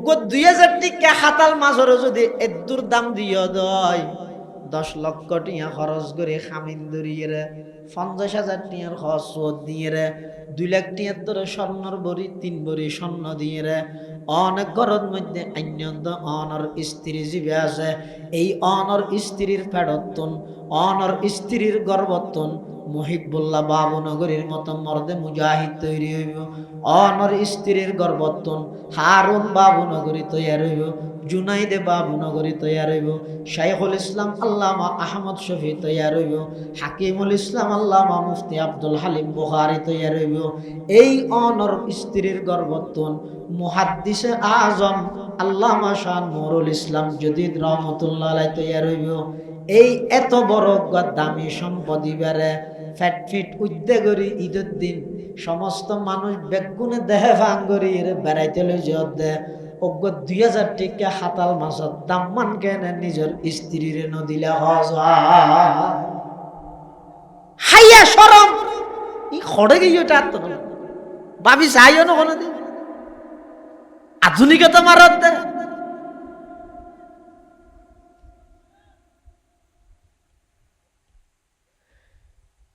অজ্ঞ 2000 টিকা হাতাল মাছর যদি এদুর দাম দিয়ে দেয় 10 লক্ষ টিয়া খরচ করে খামিন দরিয়ে 50,000 টিয়ার খরচ দিয়ে 2 লাখ টিয়ার ধরে স্বর্ণর বড়ি 3 বড়ি স্বর্ণ দিয়ে অনেক ঘরের মধ্যে অন্যন্ত অনর স্ত্রী জীবে আছে এই অনর স্ত্রীর ফেরতন অনর স্ত্রীর গর্ভতন মুহিবুল্লাহ বাবুনগরীর মতো মর্দে মুজাহিদ তৈরি হইব অনর স্ত্রীর গর্ভতন হারুন বাবুনগরী তৈরি হইব জুনাইদে বাবুনগরী তৈরি হইব শাইখুল ইসলাম আল্লামা আহমদ শফি তৈরি হইব হাকিমুল ইসলাম আল্লামা মুফতি আব্দুল হালিম বুখারী তৈরি হইব এই অনর স্ত্রীর গর্ভতন মুহাদ্দিসে আজম আল্লামা শাহ নুরুল ইসলাম জদিদ রহমতুল্লাহ আলাইহি তৈরি হইব এই এত বড় দামি সম্পদ ইবারে ফ্যাট ফিট উদ্যোগরি ঈদের দিন সমস্ত মানুষ বেগুনে দেহে ভাঙ্গরি বেড়াইতে লইজত দে অজ্ঞ 2000 টাকা হাতাল মাছত দাম্মান কেনে নিজের স্ত্রীরে নদিলে হজ হাইয়া শরম ই খড়ে গিয়ে ওটা তো ভাবি চাইও না কোনোদিন আধুনিকতা মারত দে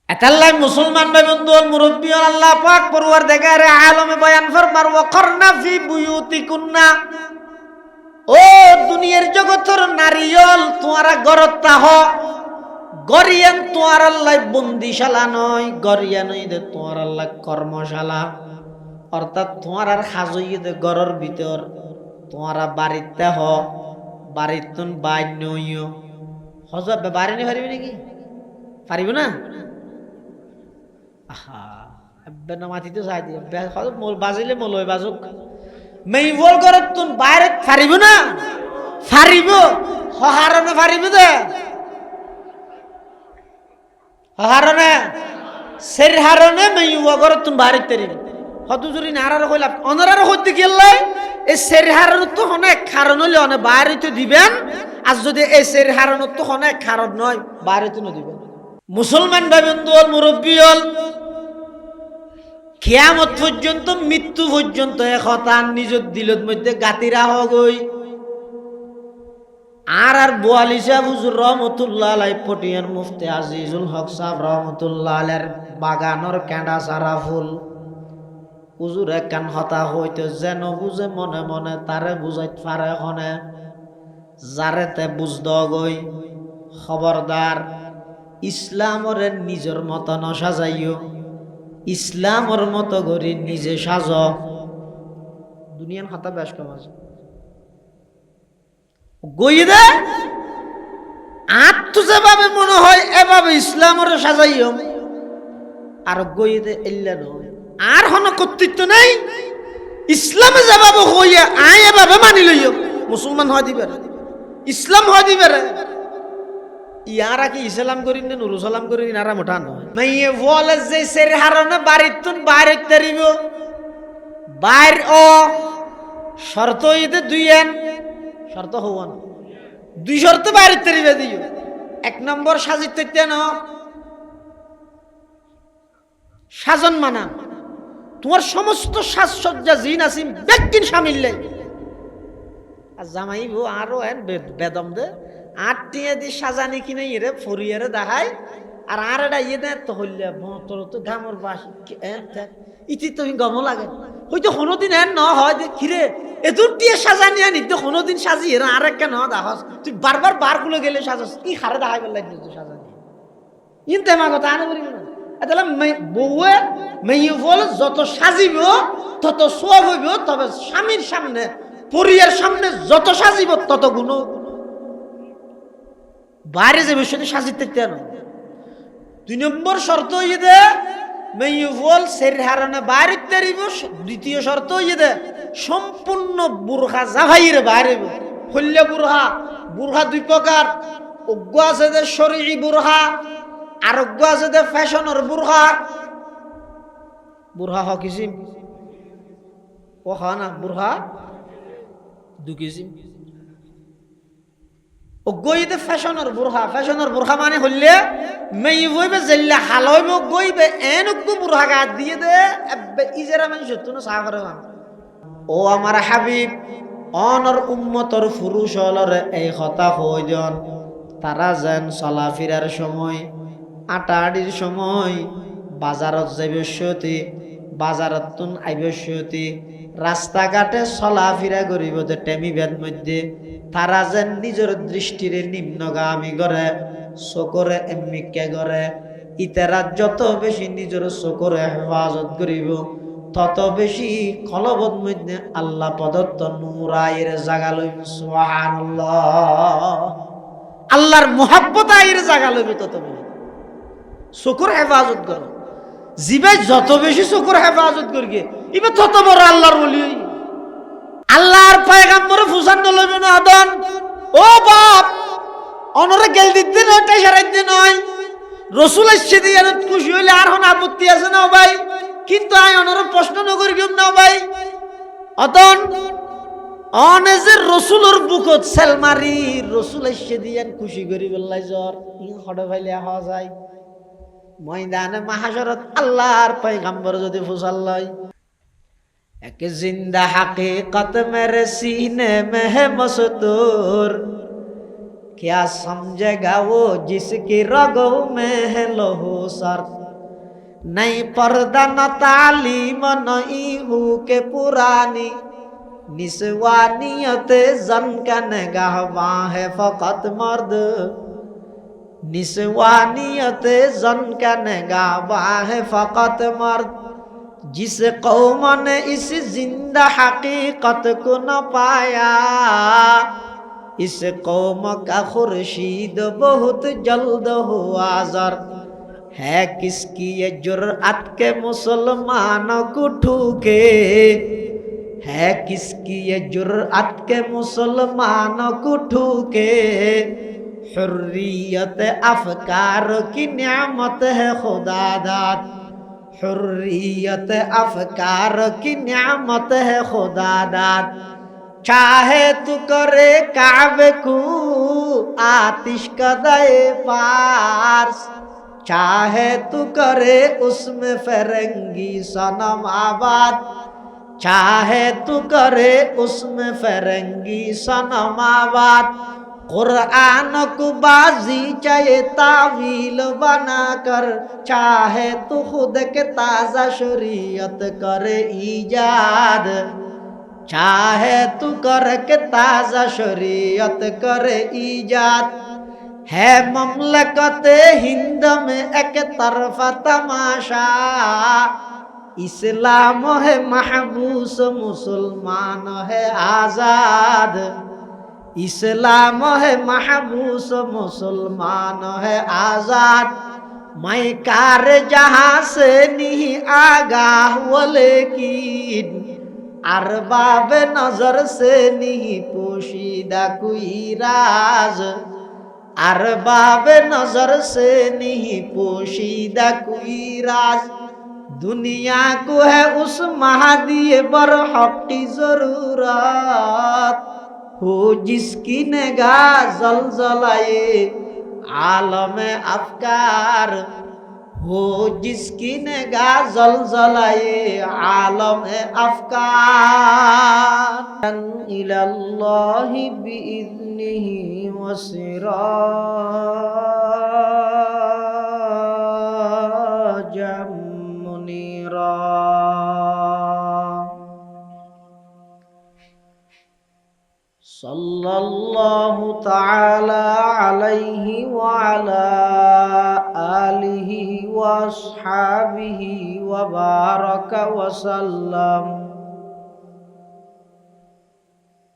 এতাল্লাই মুসলমান ভাই বন্ধু মুরব্বী আল্লাহ পাক পরওয়ারদিগারে আলমে বয়ান ফরমার ওয়াকরনা ফি বুয়ুতিকুন্না ও দুনিয়ার জগতের নারীল তোমরা ঘরত তাহ গরিয়ান তোমার আল্লাহ বন্দিশালা নয় গরিয়া নই দে তোমার আল্লাহ কর্মশালা অর্থাৎ তোমার আর হাজই দে ঘরের ভিতর তোমরা বাড়িতে হ বাড়িতুন বাইর নইও হজব বাড়ি নি পারিবি নাকি পারিব না আহা এবে না মাটিতে চাই দিয়ে মোল বাজিলে মোল হয়ে বাজুক মেই বল করে তুন বাইরে পারিব না পারিব হারনে পারিব দে হারনে সের হারনে মেই করে তুন বাইরে তেরিব হতু জুরি নারার কইলা অনরার হইতে গেলাই এই সের হারন তো অনেক কারণ হলে অনেক বাইরে তো দিবেন আর যদি এই সের হারন তো অনেক কারণ নয় বাইরে তো দিবেন মুসলমান ভাই বন্ধু মুরব্বী হল কিয়ামত পর্যন্ত মৃত্যু পর্যন্ত একতা নিজের দিলত মধ্যে গাতিরা হগই আর 42 হুজুর রহমতুল্লাহ আলাইহি পটিয়ার মুফতি আজিজুল হক সাহেব রহমতুল্লাহ আলাইহির বাগানর কেঁডা সারা ফুল হুজুর কান হতা হইতে যেন বুঝে মনে মনে তারে বুঝাইতে পারে হনে যারেতে বুঝদ গই খবরদার ইসলামরে নিজের মতো ন সাজাইও ইসলামর মতো করে নিজে সাজ দুনিয়ার খাতা বেশ কম আছে গই দে আর তো যেভাবে মনে হয় এভাবে ইসলামর সাজাইও আর গই দে এল্লা নয় আর হন কর্তৃত্ব নেই ইসলামে যেভাবে হইয়া আয় এভাবে মানি লইও মুসলমান হয় দিবে ইসলাম হয় দিবে ইয়ারা কি ইসলাম করিন না নুরু সালাম করিন আর মোটা নয় মেয়ে বলে যে সের হারনে বাড়িতুন বাইরে তারিব বাইর ও শর্ত ইদে দুইয়েন শর্ত হওয়ান দুই শর্ত বাইরে তারিবে দিও 1 নম্বর সাজিত তেন সাজন মানা তোমার সমস্ত সাজসজ্জা জিন আসিম ব্যক্তির সামিললে আর জামাইবো আরো এন বেদম দে আটটিয়ে দি সাজানি কিনে ইরে ফরিয়ারে দেখায় আর এটা ইয়ে দেয় তো হইলে তোর তো ঘামর বাস ইতি তুমি গম লাগে হয়তো কোনোদিন এন ন হয় যে খিরে এদুর দিয়ে সাজানি আনি তো কোনোদিন সাজি এরা আর একটা ন দেখাস তুই বারবার বারগুলো গেলে সাজাস কি হারে দেখাই বললাই তুই সাজানি ইনতে মা কথা আনে করিব না তাহলে বউয়ে মেয়ে বল যত সাজিব তত সব হইব তবে স্বামীর সামনে পরিয়ার সামনে যত সাজিব তত গুণ বাইরে যাবে সেটা সাজিতে কেন 2 নম্বর শর্ত হইয়ে দে মেয়ে বল সের হারনে বাইরে তারিব 2য় শর্ত হইয়ে দে সম্পূর্ণ বুরখা জাভাইরে বাইরে হল্লে বুরহা বুরহা 2 প্রকার অজ্ঞ আছে যে শরঈ বুরহা আর অজ্ঞ আছে যে ফ্যাশনের বুরহা বুরহা হ কিসিম ও না বুরহা 2 কিসিম ও গইতে ফ্যাশনের বুরহা মানে হইলে মেয়ে হইবে জেল্লা হাল হইব গইবে এনকু বুরহা গা দিয়ে দে এবে ইজেরা মানে সত্য না সাগরে ও আমার হাবিব অনর উম্মতর পুরুষ হলরে এই কথা হই দিন তারা যেন চলাফেরার সময় আটাআটির সময় বাজারত যাইবস্যতি বাজারত তুন আইবস্যতি রাস্তাঘাটে চলাফেরা করিব যে টেমিবের মধ্যে তারা যেন নিজের দৃষ্টিরে নিম্নগামী করে চকুরে এমিকে করে ইতারা যত বেশি নিজের চকুরে হেফাজত করিব তত বেশি কলবত মধ্যে আল্লাহ প্রদত্ত নূরায়ের জাগা লইব সুবহানাল্লাহ আল্লাহর মুহাব্বত আয়ের জাগা লইব তত বেশি চকুর হেফাজত করো জিবে যত বেশি চকুর হেফাজত করবে ইবে তত বড় আল্লাহর ওলি আল্লাহর পয়গম্বর ফুসান্ন লইব না আদন ও বাপ অনরে গেল দিতে নয় টেশারাই দিতে নয় রসুল এসে দিয়ে খুশি হইলে আর হন আপত্তি আছে না ভাই কিন্তু আই অনরে প্রশ্ন নগরি কেউ না ভাই অতন অনে যে রসুলের বুকত সেলমারি রসুল এসে দিয়ে খুশি করি বললাই জ্বর হঠাৎ ভাইলে হওয়া যায় ময়দানে মাহাশরত আল্লাহর পয়গম্বর যদি ফুসাল্লাই এক জিন্দা হাকিকত মেরে सीने में है मस्तूर क्या समझेगा वो जिसकी रगों में है लहू सर नहीं पर्दा न तालीम नहीं हु के पुरानी निस्वानियत जन का निगाहबां है फकत मर्द निस्वानियत जन का निगाहबां है फकत मर्द जिस कौम ने इस जिंदा हकीकत को न पाया इस कौम का खुर्शीद बहुत जल्द हुआ जर है किसकी ये जुर्अत के मुसलमानों को ठूके है किसकी ये जुर्अत के मुसलमानों को ठूके हुर्रियत अफकार की नियामत है खुदा दाद हुर्रियत अफकार की नियामत है खुदा दाद चाहे तू करे काबे को आतिश कदाए पार्स चाहे तू करे उसमें फरंगी सनम आबाद चाहे तू करे उसमें फरंगी सनम आबाद कुरान को बाजी चाहे तावील बनाकर चाहे तो खुद के ताज़ा शरीयत करे ईजाद चाहे तू कर के ताज़ा शरीयत करे ईजाद है ममलकत हिंद में एक तरफा तमाशा इस्लाम है महबूस मुसलमान है आज़ाद इस्लाम है महबूस मुसलमान है आजाद मैं कार जहां से नहीं आगाह वो लेकिन अरबाब नजर से नहीं पोशीदा कोई राज अरबाब नजर से नहीं पोशीदा कोई राज दुनिया को है उस महादी बरहक की जरूरत हो जिसकी निगाह जलजलाए आलम अफकार हो जिसकी निगाह जलजलाए आलम अफकार इलल्लाहि बिइज़्निही वसिराजम मुनीरा सल्लल्लाहु ताला अलैहि व अला आलिहि व अस्हाबिहि व बारक व सल्लम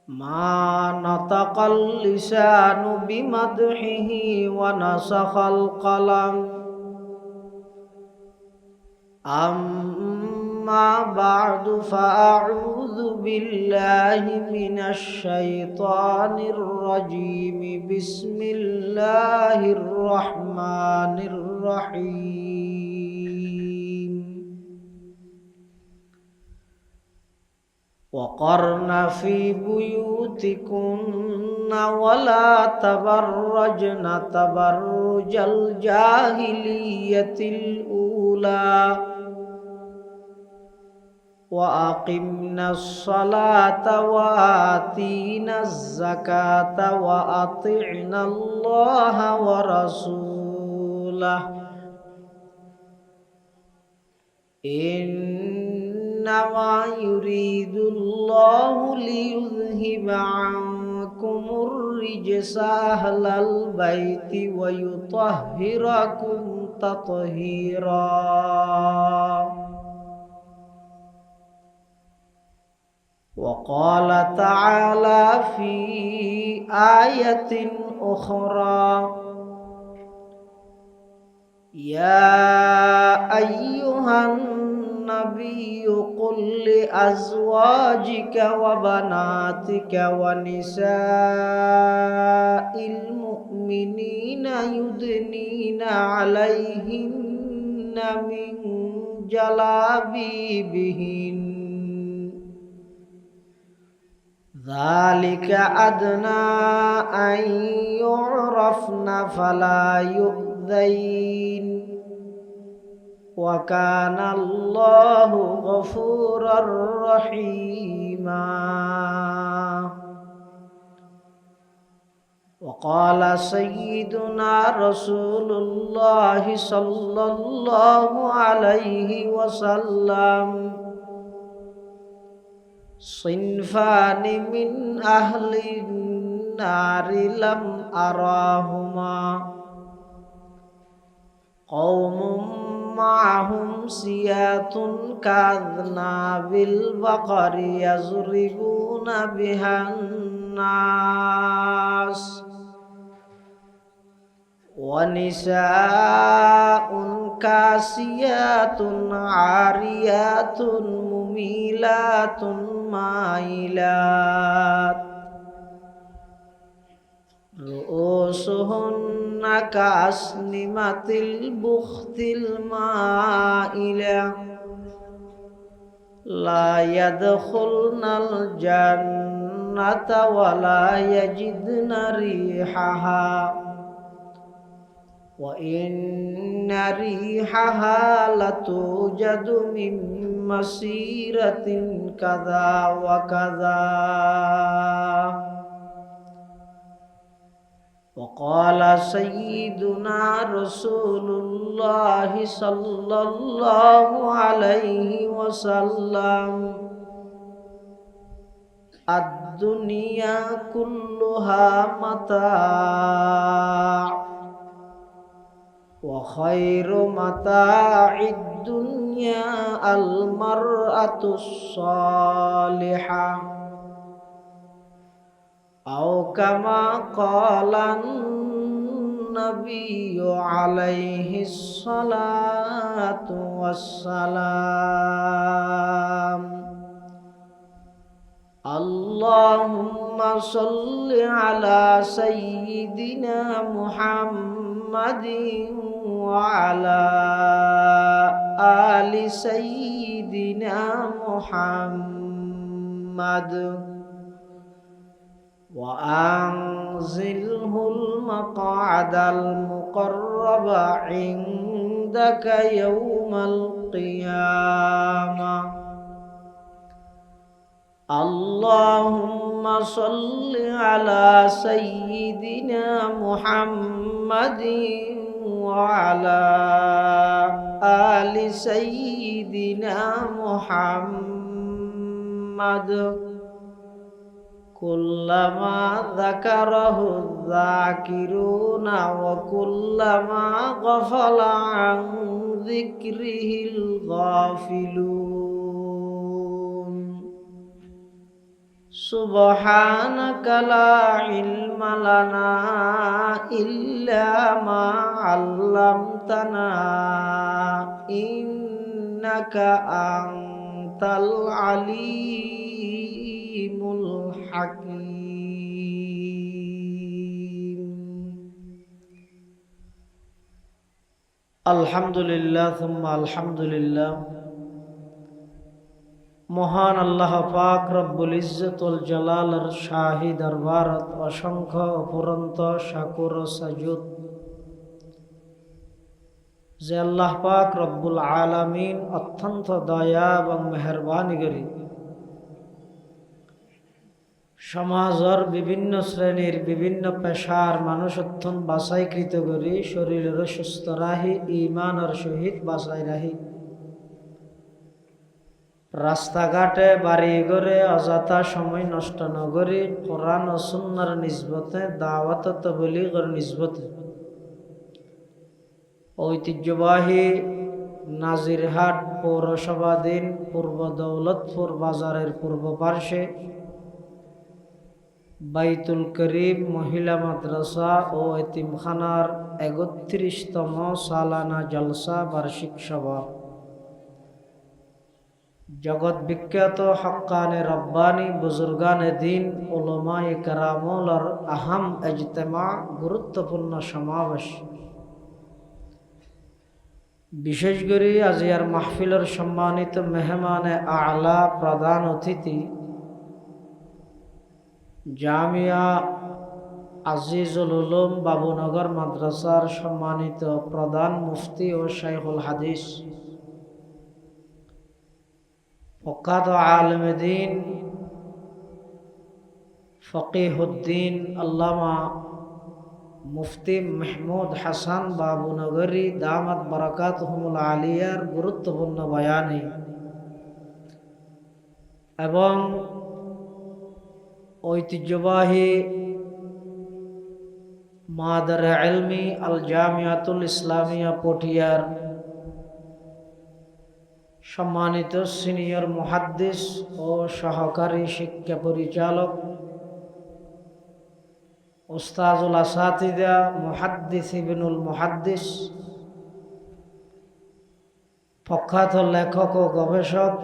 मा नतक़ल लिसानु बिमदहिहि व नसख़ल क़लम अम्मा बअदु फ़अऊज़ु बिल्लाहि मिनश शैतानिर रजीम बिस्मिल्लाहिर रहमानिर रहीम वक़र्न फ़ी बुयूतिकुन्न वला तबर्रजन तबर्रुजल जाहिलियतिल ऊला وأقمنا الصلاة وآتينا الزكاة وأطعنا الله ورسوله إنما يريد الله ليذهب عنكم الرجس أهل البيت ويطهركم تطهيرا. وقال تعالى في آية أخرى يا أيها النبي قل لأزواجك وبناتك ونساء المؤمنين يدنين عليهن من جلابيبهن ذلك أدنى أن يعرفن فلا يؤذين وكان الله غفورا رحيما. وقال سيدنا رسول الله صلى الله عليه وسلم صنفان من أهل النار لم أراهما قوم معهم سيات كأذناب البقر يضربون بها الناس ونساء كاسيات عاريات مميلات مائلات رؤوسهن كأسنمة البخت المائلة لا يدخلن الجنة ولا يجدن ريحها وإن ريحها لتوجد من مسيرة كذا وكذا. وقال سيدنا رسول الله صلى الله عليه وسلم الدنيا كلها متاع وخير متاع الدنيا المرأة الصالحة أو كما قال النبي عليه الصلاة والسلام. اللهم صل على سيدنا محمد وعلى آل سيدنا محمد وأنزله المقعد المقرب عندك يوم القيامة. اللهم صل على سيدنا محمد وعلى آل سيدنا محمد كلما ذكره الذاكرون وكلما غفل عن ذكره الغافلون. سبحانك لا علم لنا إلا ما علمتنا إنك أنت العليم الحكيم. الحمد لله ثم الحمد لله। মহান আল্লাহ পাক রব্বুল ইজ্জতুল জালালের শাহী দরবারত অসংখ্য অপুরন্ত শাকুর ও সাজুদ। যে আল্লাহ পাক রব্বুল আলামিন অত্যন্ত দয়া এবং মেহেরবানি করি সমাজের বিভিন্ন শ্রেণীর বিভিন্ন পেশার মানুষ অত্যন্ত বাছাইকৃত করি শরীরের সুস্থ রাহি ইমানের সহিত বাছাই রাহি রাস্তাঘাটে বাড়ি ঘরে অযথা সময় নষ্ট নগরী কোরআন ও সুন্নাহর নিসবতে দাওয়াত ও তাবলীগের নিসবতে ঐতিহ্যবাহী নাজিরহাট পৌরসভাধীন পূর্ব দৌলতপুর বাজারের পূর্ব পার্শ্বে বাইতুল করিম মহিলা মাদ্রাসা ও এতিমখানার ৩১তম সালানা জলসা বার্ষিক সভা জগৎ বিখ্যাত হক্কানে রব্বানি বুজুর্গানে দিন উলামায়ে কেরামুলর আহাম ইজতেমা গুরুত্বপূর্ণ সমাবেশ বিশেষ করে আজিয়ার মাহফিলের সম্মানিত মেহমানে আলা প্রধান অতিথি জামিয়া আজিজুল উলুম বাবুনগর মাদ্রাসার সম্মানিত প্রধান মুফতি ও শাইখুল হাদিস প্রখ্যাত আলেমে দ্বীন ফকিহুদ্দিন আল্লামা মুফতি মাহমুদ হাসান বাবুনগরী দামাত বারাকাতুহুমুল আলিয়ার গুরুত্বপূর্ণ বয়ানে এবং ঐতিহ্যবাহী মাদারে ইলমি আল জামিয়াতুল ইসলামিয়া পটিয়ার সম্মানিত সিনিয়র মুহাদ্দিস ও সহকারী শিক্ষা পরিচালক উস্তাজুল আসাতিদা মুহাদ্দিস ইবনুল মুহাদ্দিস প্রখ্যাত লেখক ও গবেষক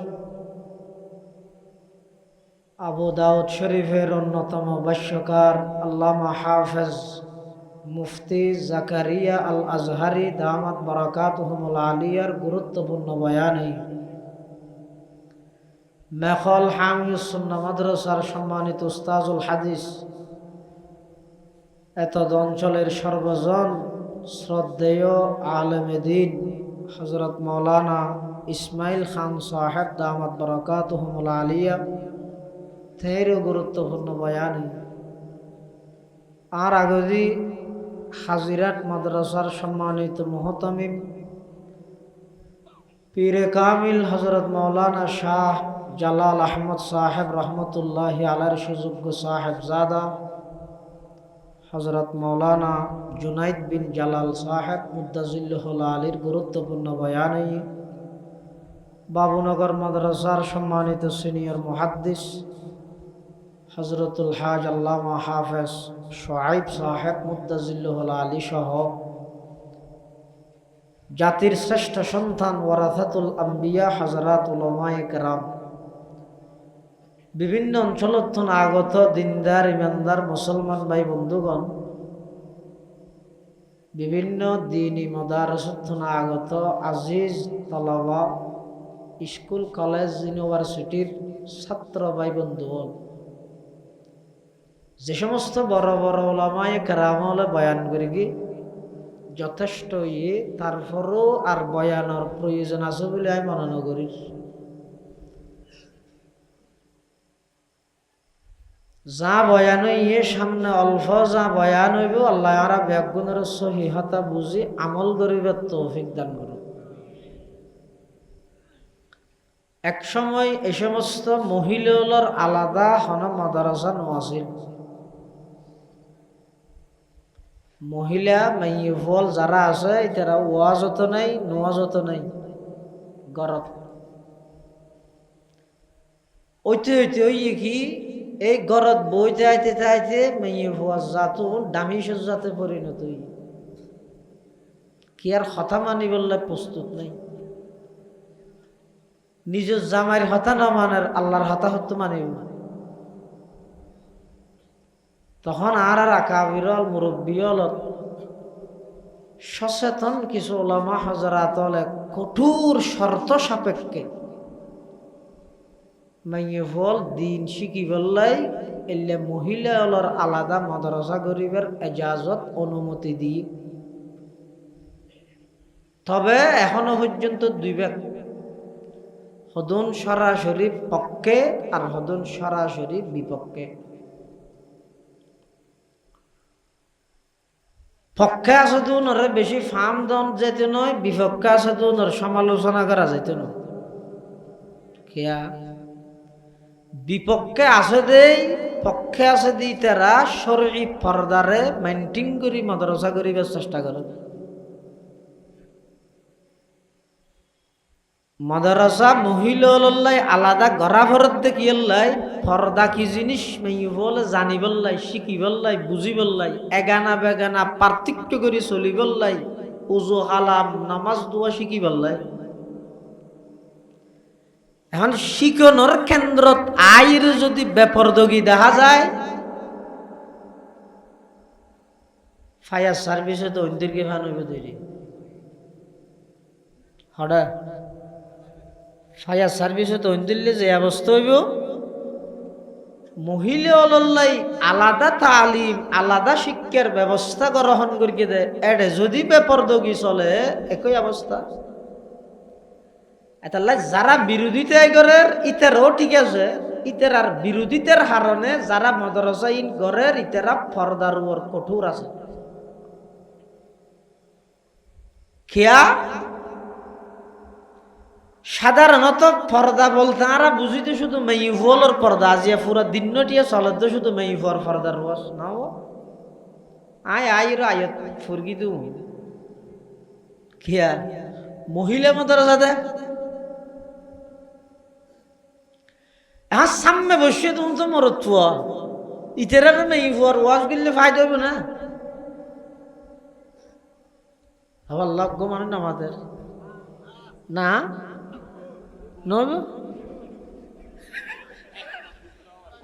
আবু দাউদ শরীফের অন্যতম ভাষ্যকার আল্লামা হাফেজ মুফতি জাকারিয়া আল আজহারি দামাত বারাকাতুহুমুল আলিয়ার গুরুত্বপূর্ণ বয়ানে মেখল হামিউস সুন্নাহ মাদ্রাসার সম্মানিত উস্তাজুল হাদিস এতদ অঞ্চলের সর্বজন শ্রদ্ধেয় আলেমে দ্বীন হযরত মাওলানা ইসমাইল খান সাহেব দামাত বারাকাতুহুমুল আলিয়া তেরো গুরুত্বপূর্ণ বয়ানে আর আগদি হাজিরাট মাদ্রাসার সম্মানিত মুহতামিম পীরে কামিল হযরত মাওলানা শাহ জালাল আহমদ সাহেব রহমতুল্লাহ আলাইহির সুযোগ্য সাহেব জাদা হযরত মাওলানা জুনাইদ বিন জালাল সাহেব মুদ্দাজিল্লাহুল আলীর গুরুত্বপূর্ণ বয়ানে বাবুনগর মাদ্রাসার সম্মানিত সিনিয়র মুহাদ্দিস হযরতুল হাজ আল্লামা হাফেজ শুআইব সাহেব মুদ্দাজিল্লাহুল আলী সহ জাতির শ্রেষ্ঠ সন্তান ওয়ারাসাতুল আম্বিয়া হযরত উলামায়ে কেরাম বিভিন্ন অঞ্চলত আগত দিনদার ইমানদার মুসলমান ভাই বন্ধুগণ বিভিন্ন দ্বীনি মাদ্রাসাত আগত আজিজ তালাবা স্কুল কলেজ ইউনিভার্সিটির ছাত্র ভাই বন্ধুগণ যে সমস্ত বড় বড় উলামায়ে কেরামলে বয়ান করি কি যথেষ্ট তারপরও আর বয়ানের প্রয়োজন আছে বলে আমি মনে করি যা বয়ান সামনে অল্প যা বয়ান হইব আল্লাহ আরা ব্যাগুণের সহিহতা বুঝি আমল করিবার তৌফিক দান করুন। এক সময় এই সমস্ত মহিলার আলাদা হন মাদ্রাসা নোয়াছিল মহিলা মাইফল যারা আছে তারা ওয়াজত নাই নোয়াজত নাই গরত ওইতে হইতে ওই কি এই গরত বই যাইতে চাইতে মাইফল জাতো দামি সজ্জাতে পরিণত হই কি আর কথা মানি বললে প্রস্তুত নাই নিজের জামাইয়ের হতা না মানার আল্লাহর হতা হত্যা মানিব না তখন আর আকাবিরল মুরব্বিয়ল সচেতন কিছু ওলামা হযরতল কঠোর শর্ত সাপেক্ষে মাইফল দিন শিখি বললাই এলে মহিলার আলাদা মাদ্রাসা গরিবের এজাজত অনুমতি দিয়ে তবে এখনো পর্যন্ত দুই ভাগ, হদুন সরাসরি পক্ষে আর হদুন সরাসরি বিপক্ষে। পক্ষে আছে দুনরে বেশি ফার্ম দন যেতে নয়, বিপক্ষে আছে দুনর সমালোচনা করা যেত নয়। খেয়া বিপক্ষে আছে দেই, পক্ষে আছে দি তারা শরঈ পর্দারে মেইনটেইন করি মাদ্রাসা করিবার চেষ্টা করে। মাদ্রাসা মহিলাই আলাদা গড়া ভরত দেখিয়াল্লাই পর্দা কি জিনিস মেইবলে জানিবল্লাই, শিখিবল্লাই, বুঝিবল্লাই, এগানা বেগানা পার্থক্য করে চলিবল্লাই, উজু হালাম নামাজ দোয়া শিখিবল্লাই। এখন শিকনের কেন্দ্রত আইর যদি বেপরদগি দেখা যায়, ফায়ার সার্ভিসে তো অন্যদেরকে ফান হইব তৈরি হঠাৎ ফায়ার সার্ভিসে তো অন্যদিল্লে যে অবস্থা হইব, মহিলা অলল্লাই আলাদা তালিম আলাদা শিক্ষার ব্যবস্থা গ্রহণ করিয়ে দেয়, এডে যদি বেপরদগি চলে একই অবস্থা। এতাল্লাই যারা বিরোধিতা করের ইতারও ঠিক আছে, ইতার আর বিরোধিতার কারণে যারা মাদ্রাসা ইন করের ইতারা পর্দার উপর কঠোর আছে। খেয়া সাধারণত পর্দা বলতে আমরা বুঝিতে শুধু মেইফলের পর্দা, আজিয়া পুরা দিনটিয়া চলে তো শুধু মেইফর পর্দার রস নাও আইর আয়ত ফুরগি দু খেয়া মহিলা মাদ্রাসা দে হ্যাঁ সামনে বসে তুমি তো মরত ইতেরা মেইফর ওয়াজ গেলে ফায়দা হইব না। আবার লগ্ন মানে না আমাদের না নব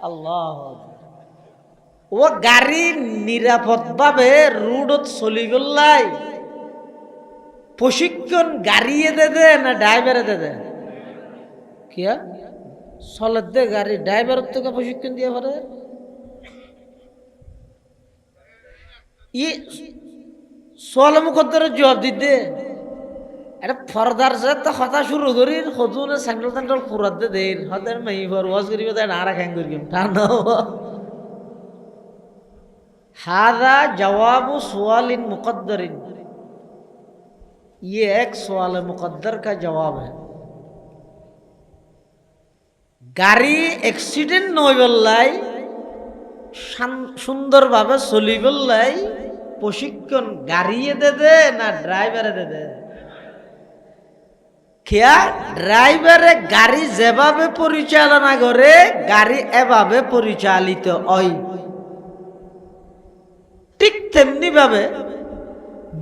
আল্লাহ ও গাড়ি নিরাপদ ভাবে রোডত চলিবলাই প্রশিক্ষণ গাড়িয়ে দে না ড্রাইভারে দে? কিয়া চলে দে গাড়ি, ড্রাইভার থেকে প্রশিক্ষণ দিয়ে পারে। ই সোয়াল মুখদ্দরের জবাব দিতে এটা ফরদার সে তো কথা শুরু করি সজুনে স্যান্ডেল স্যান্ডেল ফুরাত দে দেন হতে মেইফর ওয়াজ করিব তাই না রাখেন করিম তা না। হাদা জওয়াবু সুয়ালিন মুকদ্দরিন, ये एक सवाल मुकद्दर का जवाब है। গাড়ি অ্যাক্সিডেন্ট নয় বললাই, সুন্দরভাবে চলি বললাই প্রশিক্ষণ গাড়িয়ে দে না ড্রাইভারে দে? খেয়া ড্রাইভারে গাড়ি যেভাবে পরিচালনা করে গাড়ি এভাবে পরিচালিত হয়, ঠিক তেমনি ভাবে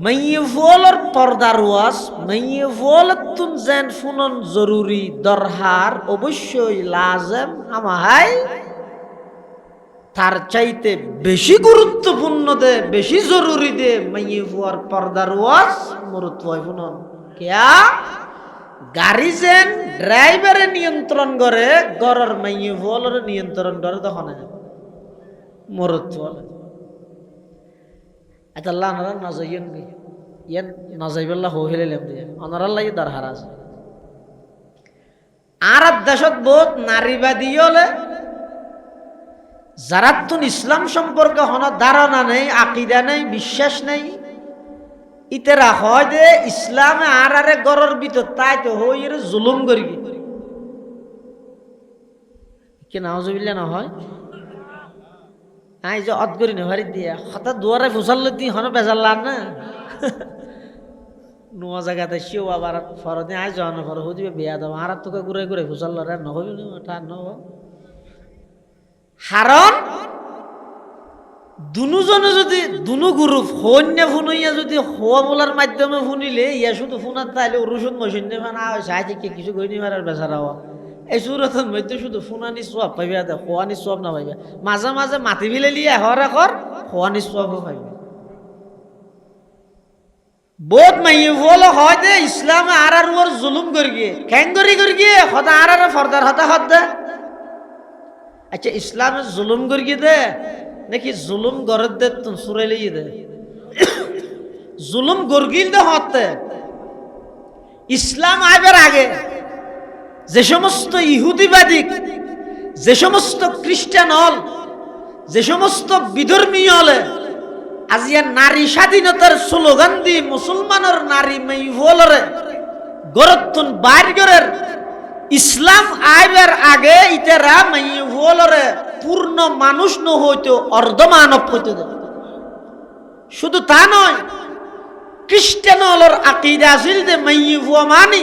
মাইয়ফলের পর্দার ওয়াজ মাইয়ফলতুন যেন ফুনন জরুরি দরহার অবশ্যই লাজেম আমাহাই তার চাইতে বেশি গুরুত্বপূর্ণ দে বেশি জরুরি দে মাইয়ফর পর্দার ওয়াজ মরুত্বয় ফুনন। কেয়া গাড়ি যেন ড্রাইভারে নিয়ন্ত্রণ করে গরর মাইয়ফলের নিয়ন্ত্রণ করে তখন মরুত্ব এটা আল্লাহ আনারা নজাইন ইয়ান নজাইবাল্লাহ হো ফেলাইলাম দিয়ে আনারার লাগি দরকার আছে। আর দেশত বহুত নারীবাদী হলে যারা তুন ইসলাম সম্পর্কে হন ধারণা নেই, আকিদা নেই, বিশ্বাস নেই, ইতেরা হয় যে ইসলামে আর আরে গরর ভিতর তাই তো হই এর জুলুম করি কি নাউজুবিল্লাহ না হয় আই যে অদগরি নেভারি দিয়া হঠাৎ দুয়ারে ফুসাল্ল দি হন বেজাল্লার না নোয়া জায়গাতে শিও আবার ফরদে আই যাওয়ানো ফর হদিবে বিয়া দাও আর তোকে ঘুরে ঘুরে ফুসাল্ল রে নহবি না নহ। কারণ দুজনে যদি দুনো গ্রুপ হন্য ফুনইয়া যদি হওয়া বলার মাধ্যমে শুনিলে ইয়া শুধু ফোনার তাইলে রসুন মসিন না চাই থেকে কিছু গইনি মারার বেচারা হওয়া এই সুরতন মধ্যে শুধু ফুনানি সোয়াব পাইবা দে খোয়ানি সোয়াব না পাইবা, মাঝে মাঝে মাতি বিলে লিয়ে হর একর খোয়ানি সোয়াবও পাইবা। বহুত মাইয়ফল হয় দে ইসলামে আর আর ওর জুলুম করি গিয়ে খ্যাঙ্গরি করি গিয়ে হতা আর আর ফর্দার হতা হত দে। আচ্ছা ইসলামে জুলুম করি গিয়ে দে নাকি জুলুম গরত দে তুমি সুরাই লিয়ে দে? জুলুম গরগিল দে হতে ইসলাম আইবার আগে যে সমস্ত ইহুদিবাদী, যে সমস্ত খ্রিস্টান হল, যে সমস্ত বিধর্মী হলে আজিয়া নারী স্বাধীনতার স্লোগান দিয়ে মুসলমানের নারী মেইভলরে গরতুন বাইর গরের ইসলাম আইবার আগে ইতারা মেইভলরে পূর্ণ মানুষ ন হইতো অর্ধ মানব হইতে দেয়। শুধু তা নয়, খ্রিস্টান হলর আকিদা আছিল যে মেইভুয়া মানি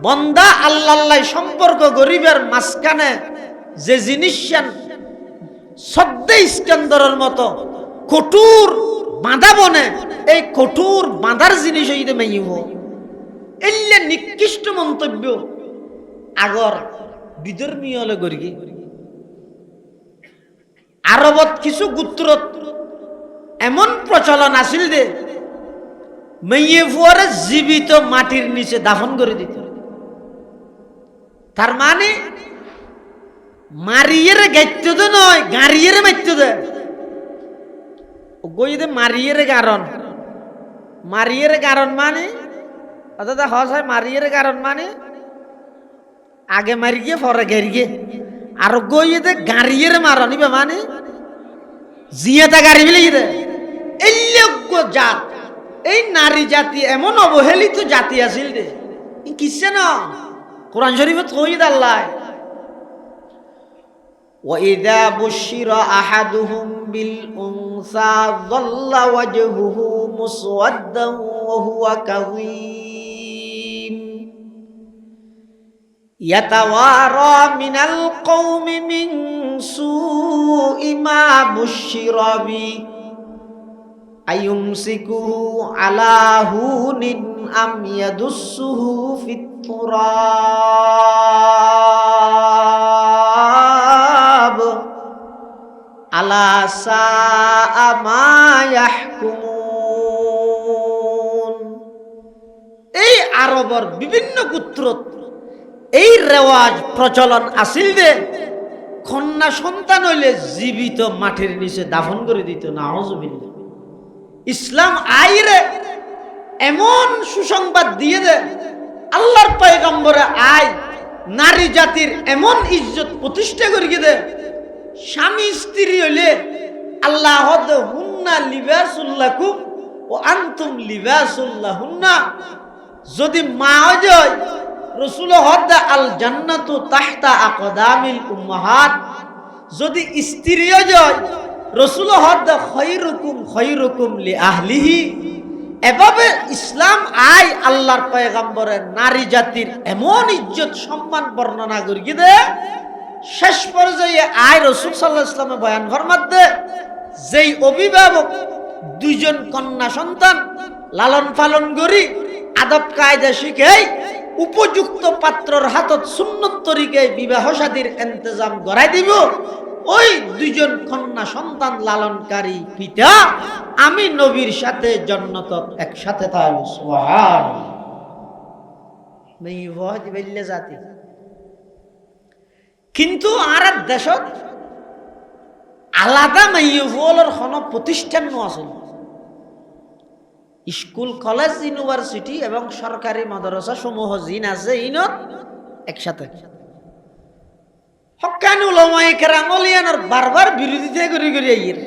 বন্দা আল্লাহ সম্পর্ক গরিবের মাঝখানে যে জিনিস সদ্যে ইস্কান্দরের মতো কঠোর বাঁধা বনে, এই কঠোর বাঁধার জিনিস হইতে মেইব। এলে নিকৃষ্ট মন্তব্য আগর বিধর্মী হলে গরিগি। আরবত কিছু গোত্রত এমন প্রচলন আছিল যে মেয়ে ফুয়ারে জীবিত মাটির নিচে দাফন করে দিত। তার মানে মারিয়ের গাইত নয়, গাড়িয়ে মারত দে গইদে মারিয়ের কারণ। মারিয়ের কারণ মানে অর্থাৎ হয় মারিয়ের কারণ মানে আগে মারি গিয়ে পরে গেরি গিয়ে আর গইদে গাড়িয়ে মারণ ইবে মানে জিয়াটা গাড়ি বিলে দে। এই জাত, এই নারী জাতি এমন অবহেলিত জাতি আছিল দে কিসে না কোরআন শরীফত কইদ আল্লাহ وَإِذَا بُشِّرَ أَحَدُهُم بِالْأُنثَى ظَلَّ وَجْهُهُ مُسْوَدًّا وَهُوَ كَظِيمٌ يَتَوَارَى مِنَ الْقَوْمِ مِنْ سُوءِ مَا بُشِّرَ بِهِ أَيُمْسِكُهُ عَلَى هُونٍ أَمْ يَدُسُّهُ فِي التُّرَابِ আলা সাআ মা ইয়াহকুমুন। এই আরবর বিভিন্ন গোত্রত এই রেওয়াজ প্রচলন আছিল যে কন্যা সন্তান হইলে জীবিত মাটির নিচে দাফন করে দিত। নাউজুবিল্লাহ। ইসলাম আইরে এমন সুসংবাদ দিয়ে দে, আল্লাহর পয়গম্বরে আয় নারী জাতির এমন ইজ্জত প্রতিষ্ঠা করিয়ে দে, স্বামী স্ত্রী হইলে আল্লাহ হুন্না লিবাসুল লাকুম ওয়া আনতুম লিবাসুল লাহুন্না। যদি মা হয় রাসূল হদ আল জান্নাতু তাহতা আকদামিল উম্মাহাত, যদি স্ত্রী হয় রাসূল হদ খায়রুকুম খায়রুকুম লি আহলিহি। এভাবে ইসলাম আয় আল্লাহর পয়গম্বরের নারী জাতির এমন ইজ্জত সম্মান বর্ণনা করিয়ে দে, শেষ পর্যায়ে আয় রাসূল সাল্লাল্লাহু আলাইহি ওয়াসাল্লাম বয়ান ফরমাতে যেই অভিভাবক দুইজন কন্যা সন্তান লালন পালন করি আদব কায়দা শিখে উপযুক্ত পাত্রর হাতত সুন্নত তরিকায় বিবাহ শাদীর ইন্তজাম করাই দিব, ওই দুইজন কন্যা সন্তান লালনকারী পিতা আমি নবীর সাথে জান্নাতত একসাথে থাকব। সুবহানাল্লাহ। মেয়ে ওয়াজ বললে জাতি কিন্তু আর দেশত আলাদা মেয়ের কোন প্রতিষ্ঠান আছে। স্কুল কলেজ ইউনিভার্সিটি এবং সরকারি মাদ্রাসা সমূহ জিন আছে ইনত একসাথে। হক্কানি উলামায়ে কেরাম ওলিয়ানোর বারবার বিরোধিতা করে করে আইয়ের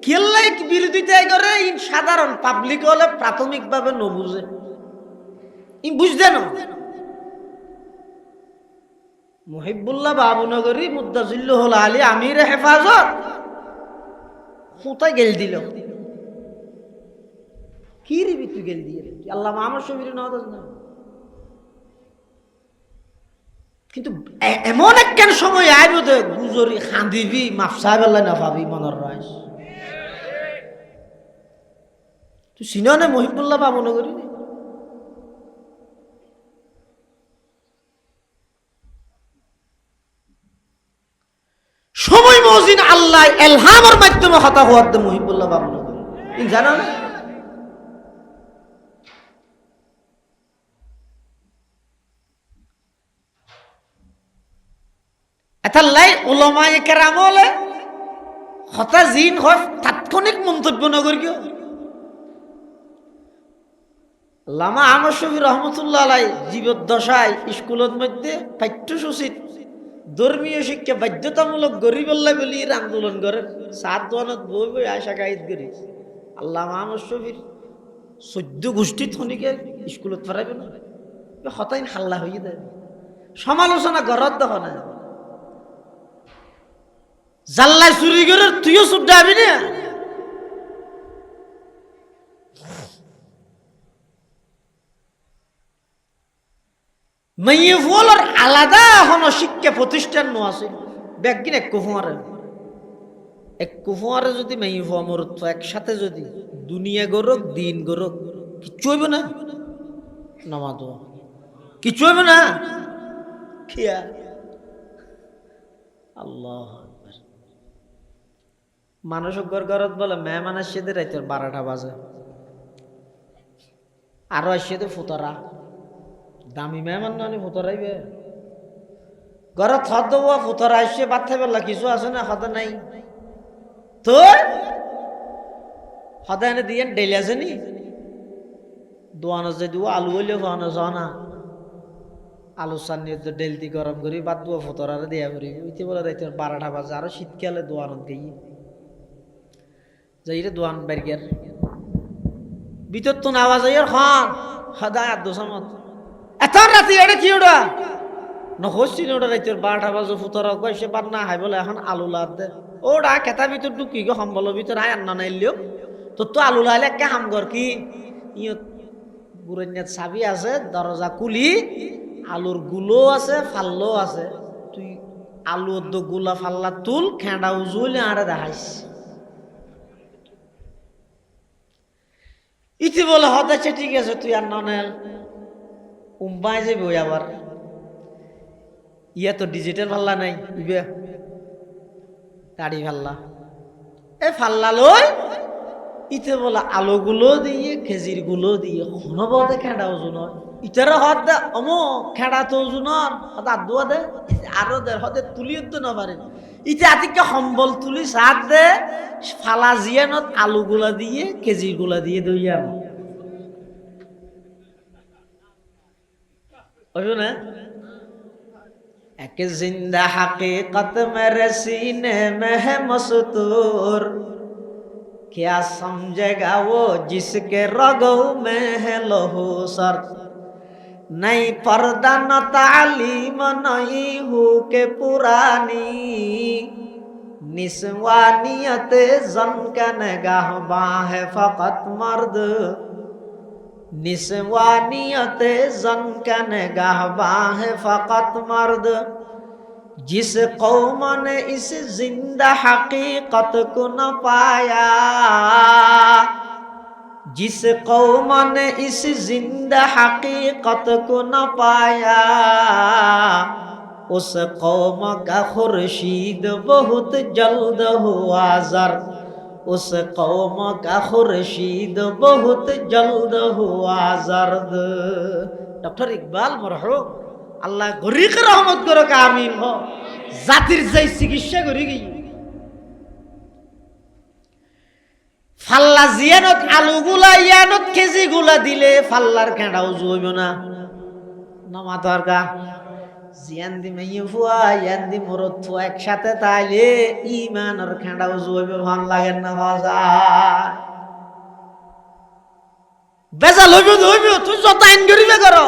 কেলাই বিরোধিতা করে সাধারণ পাবলিক হলে প্রাথমিকভাবে নবুঝে ই বুঝতে না। মুহিবুল্লাহ বাবুনগরী মুদ্দাজিল্লুহুল আলী আমির হেফাজত কোথায় গেল দিল কি রে তুই গেল দিয়ে আল্লাহ মাহমুদ শফির না। কিন্তু এমন একখান সময় আইব দে গুজরি খান্দিবি মাফ সাহেব আল্লাহ না ভাবি মনের রাইস। তুই চিনো না মুহিবুল্লাহ বাবুনগরী? সময় মজিন আল্লাহ এলহামের মাধ্যমে হতা হওয়ার দে মুহিবুল্লাহ বাবুনগরী জানো না? এতাল্লাই উলামায়ে কেরাম হলে হতা জিন হয় তাৎক্ষণিক মন্তব্য নগর কিয় লামা আহমদ শফি রহমতুল্লাহ আলাই জীবদ্দশায় স্কুলের মধ্যে পাঠ্যসূচিত ধর্মীয় শিক্ষা বাধ্যতামূলক গরিবল্লা বলি আন্দোলন করেন সাত দোয়ানত বই বই আশা গাইদ করি আল্লাহ আহমদ শফির 14 গোষ্ঠী থনিকে স্কুলত পড়াইবে না হতাইন হাল্লা হয়ে দেয় সমালোচনা ঘরত দেখো না জাল্লাই চুরি করে তুইও চুপ যাবি না মেয়ে ফুলের আলাদা হনো শিক্ষা প্রতিষ্ঠান নো আছে ব্যাগিন এক কুফুয়ারে যদি মেয়ে ফুয়া মরত একসাথে যদি দুনিয়া গরক দিন গরক কিচ্ছু হইব না নামাজ কিচ্ছু হইব না খিয়া আল্লাহ মানুষ ঘরত বলে মেহমান আসছে রাইতের 12টা বাজে আরো আসছে ফুতরা দামি মেহমান নানি ফুতরাইবে ঘরে থর দেবো ফুতরা আসছে বাচ্চা বেলা কিছু আছে না হতে নাই তো হতে এনে দিয়ে ডেলি আছে নি দোয়ানো যে দিব আলু হইলে খাওয়ানো যাও না আলু চান্নি ডেলতি গরম করি বাদ দিব ফুতরারে দিয়া করি ওইতে বলে রাইতে 12টা বাজে আরো শীতকালে দোয়ানত গিয়ে যাই রে দোয়ান বেরগের ভিতর তো আওয়াজ আইয়ার খান সদায় আর দোসামত এত রাতি এটা কি ওটা নহসি ওটা রাইতে 12টা বাজে ফুতরা কইছে বাদ না হাই বলে এখন আলু লাদ দে ওটা খেতা ভিতর ঢুকি গো সম্বলের ভিতর আয় আন্না নাইলেও তোর তো আলু লাইলে একে হাম কর কি ইয়ত বুড়াইনাত চাবি আছে দরজা কুলি আলুর গুলো আছে ফাল্লো আছে তুই আলুর গুলা ফাল্লা তুল খেঁড়া উজুলে আরে দেখাইস ইতি বলে হতেছে ঠিক আছে তুই আর ননেল উম্বাই যাবি ওই আবার ইয়া তো ডিজিটাল ফাল্লা নাই ইবে গাড়ি ফাল্লা এ ফাল্লা লই ইতে বলে আলোগুলো দিয়ে খেজির গুলো দিয়ে হনবতে খেঁড়া ওজন ইটারে হদ দে অমো খেঁড়া তো ওজনর হদ আদুয়া দে আরো দে হদে তুলিও তো না পারে ইতে আতিকে সম্বল তুলি সাত দে ফালা জিয়ানত আলুগুলা দিয়ে কেজির গুলা দিয়ে দইয়া ওই না এক জিন্দা হাকিকত মেরে सीने में है मस्तूर क्या समझेगा वो जिसके रगों में है लहू सर नहीं पर्दा न तालीम नहीं हो के पुरानी निस्वानियत जन का निगाह बाहे फकत मर्द निस्वानियत जन का निगाह बाहे फकत मर्द जिस कौम ने इस जिंदा हकीकत को न पाया जिस कौम ने इस जिंदा हकीकत को न पाया उस कौम का खुर्शीद बहुत जल्द हुआ जर उस कौम का खुर्शीद बहुत जल्द हुआ जर्द डॉक्टर इकबाल मरहूम আল্লাহ গরিকে রহমত করো আমিন হ জাতির যাই চিকিৎসা করি গই ফাল্লা জিয়ানত আলুগুলা ইয়ানত কেজিগুলা দিলে ফাল্লার খেঁড়াও জইব না নমা দরগা জিয়ান দি মেয়ে ফুয়া ইয়ান দি মরত ফুয়া একসাথে তাইলে ইমানের খেঁড়াও জইব ভান লাগে না হজা বেজাল হইব তুই যত আইন করিবে করো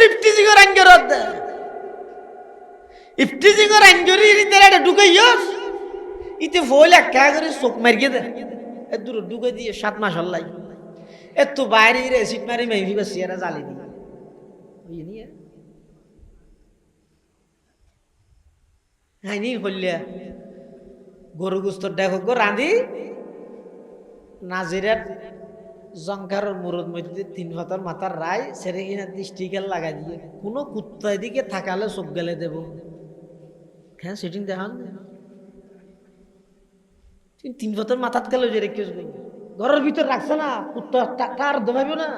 ইফটিজিংয়ের আঙ্গরত ইফটিজিংয়ের আঙ্গরি ইতে ঢুকাইয়স ইতে ফইলা কা করে চোখ মারিয়ে দে এ দূর ঢুকাই দিয়ে 7 মাস হল্লাই এত বাইরে রে সিট মারি মাইবি সিয়ারা জ্বালি দি ওই নিয়ে হাইনি হল্লা গরু গোস্ত দেখো গো রাঁধি নাজিরাত জঙ্কারের মুরদ মধ্যে 3 পাতার মাথার রায় সেরে কিনা স্টিকার লাগাই দিয়ে কোনো কুত্তা দিকে থাকালে চোখ গেলে দেব হ্যাঁ সেটিং দেখান 3 পাতার মাথাত গেলে যে রেখে ঘরের ভিতর রাখছে না কুত্তা কার দেবাইব না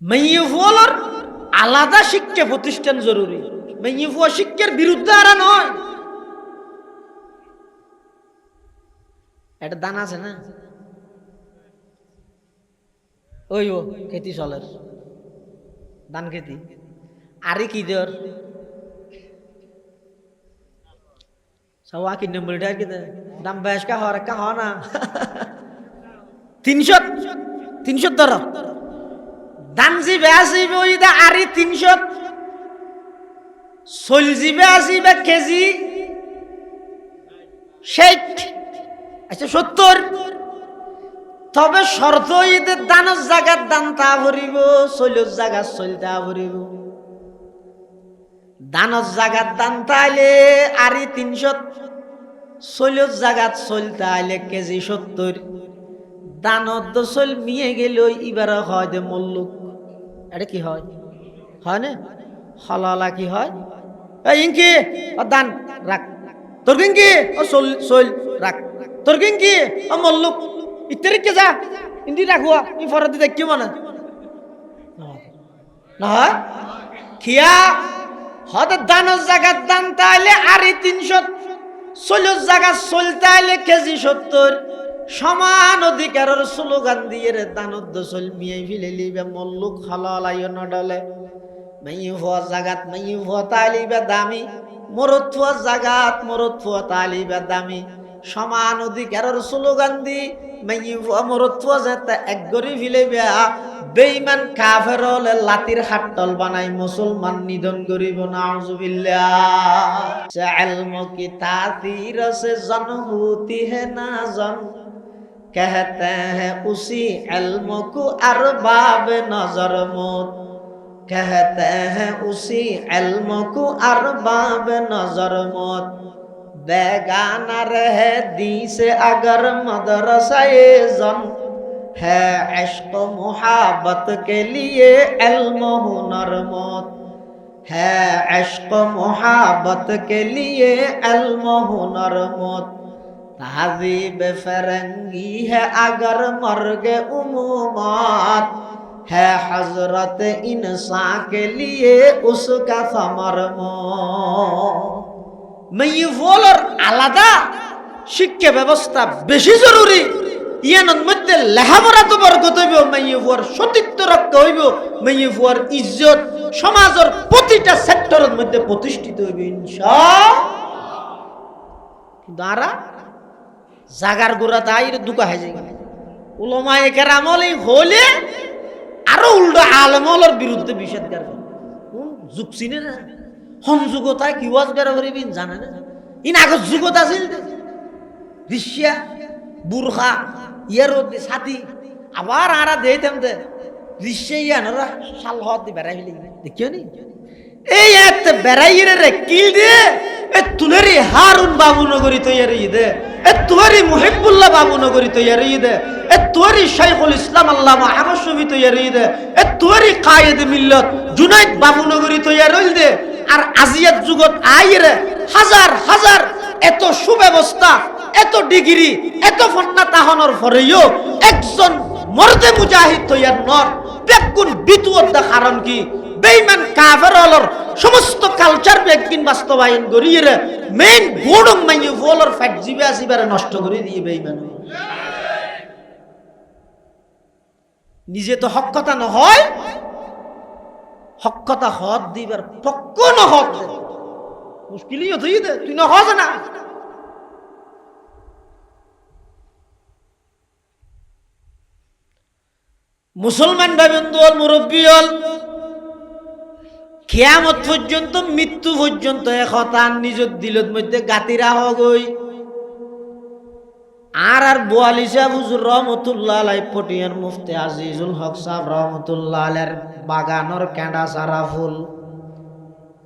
মেয়ে ফুয়ার আলাদা শিক্ষা প্রতিষ্ঠান জরুরি মেয়ে ফুয়া শিক্ষার বিরুদ্ধে আর নয় একটা দান আছে না, ওই ও খেতি চলের ধান খেতি, আরে কি দেওয়ার সব কি নম্বরটা কি দাম বেশ কা হওয়ার কা হওয়া না 300 ধর দান জিবে আসিবে ওই দা আরে 300 চল জিবে আসিবে কেজি 60, আচ্ছা 70। তবে শর্ত ঈদের দানের জায়গার দান তা ভরিব, চৈলের জায়গা চলতা ভরিব। দানের জায়গার দান তাইলে আরি 300, চৈলের জায়গাত চলতা আইলে কেজি 70। দানত তো চল মিয়ে গেল এবার হয় দে মল্লুক, এটা কি হয়, হয় না হলালা কি হয়, ইনকি ও দান রাখ, তোর কি ও চল রাখ, তোর কি ও মল্লুক ইত্যাদি যা ইন্দি রাখুয়া ই ফরাদি দেখি মানে নহয় খিয়া হদ দানের জায়গার দান তাইলে আরে 300, চল্লিশ জায়গা চলতে আইলে কেজি 70। সমান অধিকারের স্লোগান দিয়ে রে দানত চল মিয়ে ফিলে লিবে মল্লুক হলালাইও নডলে মাই হওয়া জাগাত মাই হওয়া তালিবে দামি, মরত হওয়া জাগাত মরত হওয়া তালিবে দামি। সমান অধিকারের স্লোগান দি মাই হওয়া মরত হওয়া যেতে এক গরি ফিলে বেঈমান কাফের হলে লাতির হাট্টল বানাই মুসলমান নিধন করিব নাউজুবিল্লাহ। ইলম কি তাসির সে জন होती है ना जन, कहते हैं उसी इल्म को अरबाब नजर मौत, कहते हैं उसी इल्म को अरबाब नजर मौत। बेगाना रहे दी से अगर मदरसाए जन, है इश्क मुहब्बत के लिए इल्म हुनर मौत, है इश्क मुहब्बत के लिए इल्म हुनर मौत। तहज़ीब फरंगी है अगर मर्ग उमूमात, है हजरत इंसान के लिए उसका समर मौत। মাইয়ুফলের আলাদা শিক্ষা ব্যবস্থা বেশি জরুরি, ইয়ানোর মধ্যে লেখাপড়া তো বরকত হইব, মাইয়ুফর সতীত্ব রক্ষা হইব, মাইয়ুফর ইজ্জত সমাজের প্রতিটা সেক্টরের মধ্যে প্রতিষ্ঠিত হইব ইনশাআল্লাহ। কিন্তু আরা জাগার গোড়া তাইর দুকা হয়ে যায়, উলামায়ে কেরামল হলে আরো উল্টো আলেমলের বিরুদ্ধে নিষেধাজ্ঞা করে। কোন যুগ চিনে না, হন যুগতায় কি ওয়াজ বের করিবিন জানে না, ইন আগত যুগত আছিল রিশিয়া বুরখা ইয়ার সাথী, আবার আরা দেইতাম দে রিশিয়া ইয়ানরা শাল হদ দি বেরাই হইলি দেখিও নি এই এত বেরাইরে রে কিল দে এ তুলেরি হারুন বাবু নগরী তৈরি দে, এ তুলেরি মুহিবুল্লাহ বাবু নগরী তৈরি দে, এ তুলেরি শাইখুল ইসলাম আল্লামা আহমদ শফি তৈরি দে, এ তুলেরি কায়েদ মিল্লাত জুনাইদ বাবু নগরী তৈরি দে। আর আজিয়াত যুগত আইরে হাজার হাজার এত সুব্যবস্থা, এত ডিগ্রি, এত ফন্না তাহনের পরেও একজন মর্দে মুজাহিদ তৈয়ার নর বেগুন বিতুয়ত কারণ কি বেঈমান কাফের হলর সমস্ত কালচার বেগিন বাস্তবায়ন করিয়ে মেইন গোড়ং মাইয়ু ফলর ফাইট জিবে আসিবারে নষ্ট করে দিয়ে বেঈমান নিজে তো হক কথা নহয়, হক কথা হদ দিবার পক্ক নহদ মুশকিলই হতেই দে তুই না হজ না। মুসলমান ভাইবন্ধুল মুরব্বী হল কিয়ামত পর্যন্ত মৃত্যু পর্যন্ত একতান নিজের দিলত মধ্যে গাতিরা হগই। আর 42 হুজুর রহমতুল্লাহ আলাই পটিয়ার মুফতি আজিজুল হক সাহেব রহমতুল্লাহ আলাইর বাগানর কেঁডা সারা ফুল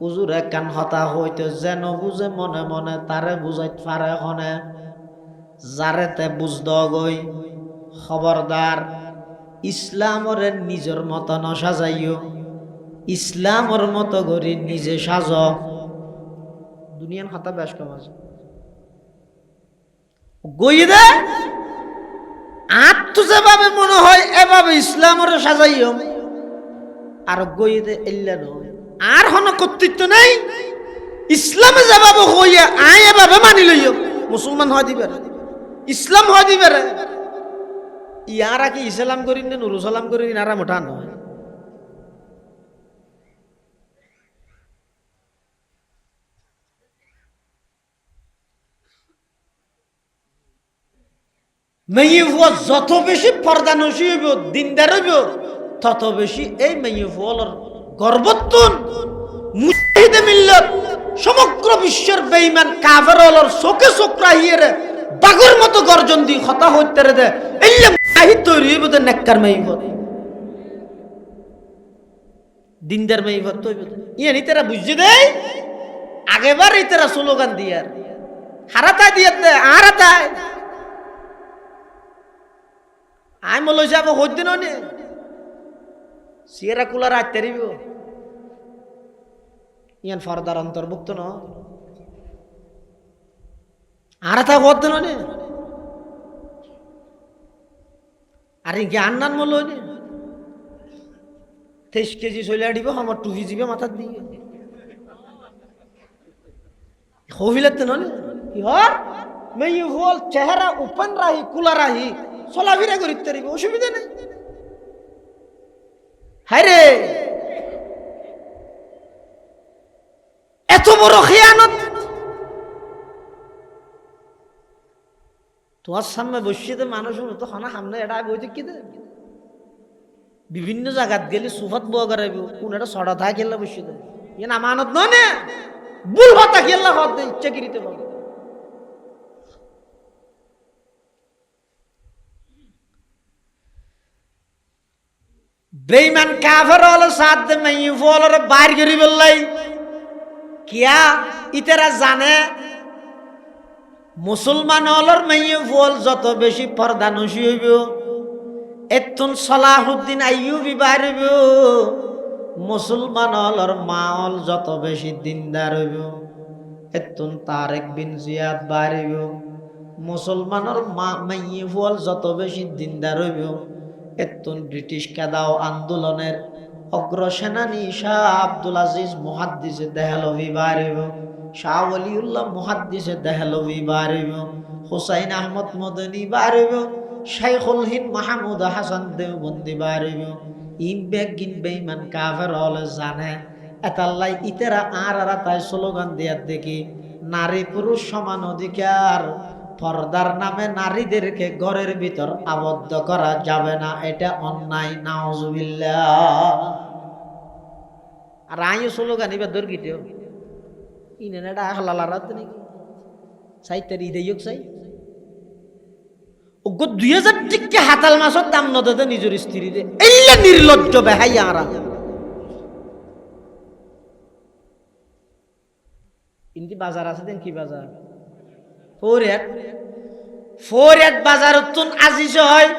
হুজুর একখান হতা হইতে যেন বুঝে মনে মনে তারে বুঝাইতে পারে হনে যারেতে বুঝদ গই খবরদার ইসলামরে নিজের মতো নসাজাইও, ইসলামর মতো করি নিজে সাজ। দুনিয়ার হতা বেশ কম আছে গই দে আর তো যেভাবে মনে হয় এভাবে ইসলামরে সাজাইও, আর গই দে এল্লা নয় আর হন কর্তৃত্ব নেই, ইসলামে যেভাবে হইয়া আয় এভাবে মানি লইও মুসলমান হয় দিবে ইসলাম হয় দিবে রে ইয়ারা কি ইসলাম করিন না নুরু সালাম করিন ইনারা মোটা নয় মেয়ে ফুয়া যত বেশি পর্দা নসি হইব দিনদার হইব তত বেশি এই মেয়ে ফুয়ার গর্বত্তন মুজাহিদে মিল্লাত সমগ্র বিশ্বের বেঈমান কাফেরর চোখে চোখ রাহিয়ে রে বাগর মতো গর্জন দি কথা হইতে রে দে এল্লে মুজাহিদ তৈরি হইব দে নেককার মেয়ে ফুয়া দিনদার মেয়ে ফুয়া তৈরি ইয়ানি তেরা বুঝছে দে আগেবার এই তেরা স্লোগান দিয়ার হারাতা দিয়ে দে হারাতায় আমি বলো যাব হইতে নয় সিয়েরা কুলার আজ তেরিব ইয়ান ফরদার অন্তর্ভুক্ত ন আর তা হতে নয় আর কি আন্নান মূল্য 23 কেজি চলে আডিব আমার টুপি যাবে মাথার দিয়ে হইলাতে নয় কি হর মেয়ে হল চেহারা ওপেন রাহি কুলা রাহি চলাফেরা করিতে পারিব অসুবিধা নেই হায় রে এত বড় খেয়ানত তোমার সামনে বসিয়ে মানুষ তো খানা সামনে এটা বইতে কি দে বিভিন্ন জায়গাত গেলে সুফাত বয়া করাইব কোন একটা সড়া থাকে খেললে বসিয়ে দেয় ইয়ে আমানত নয় না ভুল হতা খেললে হত দে ইচ্ছা করিতে পারবে বেঈমান কাফের হলো সাথ দে মেয়ে ফলরে বাইর করি বললাই কিয়া ইতারা জানে মুসলমান হলর মেয়ে ফল যত বেশি পর্দা নসি হইব এতুন সালাহুদ্দিন আইয়ুবি বাইর হইব মুসলমান হলর মা হল যত বেশি দিনদার হইব এতুন তারেক বিন জিয়াদ বাইর হইব মুসলমানের মা মেয়ে ফল যত বেশি দিনদার হইব এতুন ব্রিটিশ কাদাও আন্দোলনের অগ্রসেনানী শাহ আব্দুল আজিজ মুহাদ্দিসে দেহলভি বাড়িব শাহ ওলিউল্লাহ মুহাদ্দিসে দেহলভি বাড়িব হুসাইন আহমদ মদনী বাড়িব শাইখুল হিন্দ মাহমুদ হাসান দেওবন্দি বাড়িব ইমবেগিন বেঈমান কাফের হলে জানে এতাল্লাই ইতেরা আর তাই স্লোগান দেয়ার দেখি নারী পুরুষ সমান অধিকার পর্দার নামে নারীদেরকে ঘরের ভিতর আবদ্ধ করা যাবে না এটা অন্যায় নাউজুবিল্লাহ আর আইও স্লোগান এবার দর্গিতেও ইনেন এটা হালালা রাত নাকি সাইতের ঈদে যোগ চাই ওগো 2000 টিকে হাতাল মাছের দাম নদে নিজের স্ত্রী দে এইলে নির্লজ্জ বেহাই আরা ইন্দি বাজার আছে দেন কি বাজার ফোরিয়াত বাজার উত্তন আজি হয়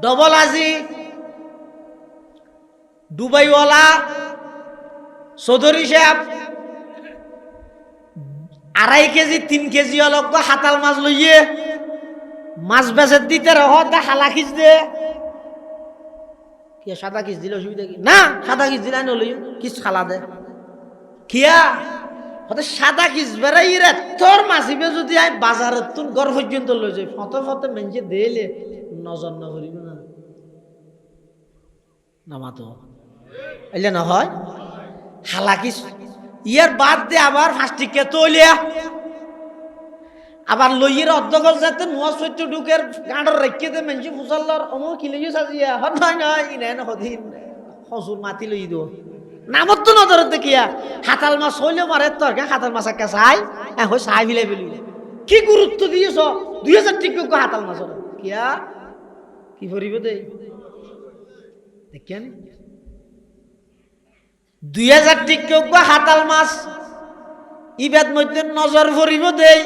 ডবল আজি দুবাইওয়ালা চৌধুরী সাহেব 2.5 কেজি 3 কেজি অলগ হাতাল মাছ লইয়ে মাছ বেচে দিতে রহতা হালা খিচ দে কি সাদা খিচ দিলে অসুবিধা কি না সাদা খিচ দিলে নলই কিস খালা দে কিয়া হতে সাদা কিস বেড়াই রে তোর মাছিবে যদি আই বাজারের তুন ঘর পর্যন্ত লই যাই ফতে ফতে মেঞ্জে দেলে নজর না করিব না নামাতো এলে না হয় হালাকিস ইয়ার বাদ দে আবার ফাস্টিকে তলিয়া আবার লইয়ের অর্ধগল যাতে নোয়া সত্য ঢুকের গাঁডর রেখে দে মেঞ্জি ফুসাল্লার অমো কিলিয়ে সাজিয়া হন নয় নয় ইনেন হদিন হসুর মাতি লই দো নামত তো নজর দেখিয়া হাতাল মাছ হইলে মারে তোর হাতাল মাছ একটা চাই হই চাই বিলাই বলি কি গুরুত্ব দিয়েছ 2000 টিকে হাতাল মাছ কিয়া কি করিব দেই দেখেন 2000 টিকে হাতাল মাছ ইবাদ মধ্যে নজর ভরিব দেই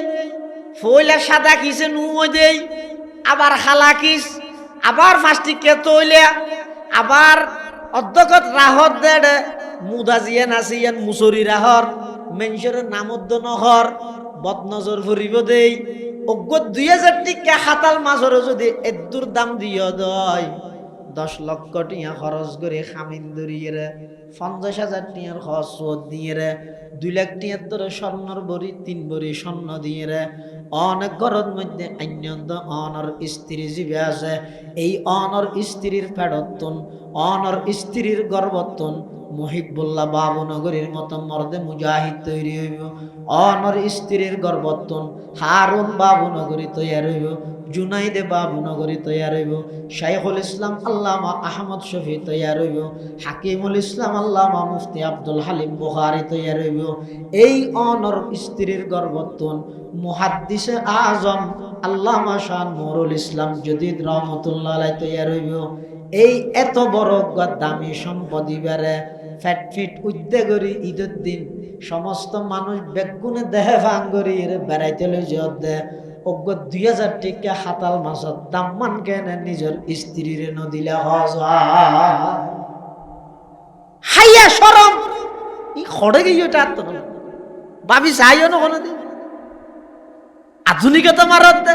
ফইলা সাদা কিসে নুমই দেই আবার খালা কিস আবার ফাস্টিকে তইলে আবার অধ্যগত রাহত দে মুদাজিয়া নাসিয়ান মুসরি রাহর মেনশরের নামদ্দ নহর বদনজর ভরিব দেই অজ্ঞ 2000 টিকা হাতাল মাছর যদি এদুর দাম দিও দয় 10 লক্ষ টিয়া খরচ করে খামিন দরিয়ে 50,000 টিয়ার খরচ দিয়ে 2 লাখ টিয়ার ধরে স্বর্ণর বড়ি 3 বড়ি স্বর্ণ দিয়ে অনেক ঘরের মধ্যে অন্যন্ত অনর স্ত্রী জীবে আছে, এই অনর স্ত্রীর ফেরতন, অনর স্ত্রীর গর্বতন মুহিবুল্লাহ বাবুনগরীর মতো মর্দে মুজাহিদ তৈরি হইব। অনর স্ত্রীর গর্বতন হারুন বাবুনগরী তৈয়ার হইব, জুনাইদে বাবুনগরী তৈয়ার হইব, শাইখুল ইসলাম আল্লামা আহমদ শফি তৈয়ার হইব, হাকিমুল ইসলাম আল্লামা মুফতি আব্দুল হালিম বুখারী তৈয়ার হইব। এই অনর স্ত্রীর গর্বতন মুহাদ্দিসে আজম আল্লামা শাহ নুরুল ইসলাম জদিদ রহমতুল্লাহ আলাইহি তৈয়ার হইব। এই এত বড় দামি সম্পদ ইবারে ফ্যাট ফিট উদ্যোগরি ঈদের দিন সমস্ত মানুষ বেগুনে দেহে ভাঙ্গরি বেড়াইতে লইছে দে অজ্ঞ 2000 টাকা হাতাল মাছত দাম্মান কেনে নিজের স্ত্রীরে নদিলে হজ হাইয়া শরম ই খড়ে গিয়ে ওটা তো ভাবি চাইও না কোনোদিন আধুনিকতা মারত দে।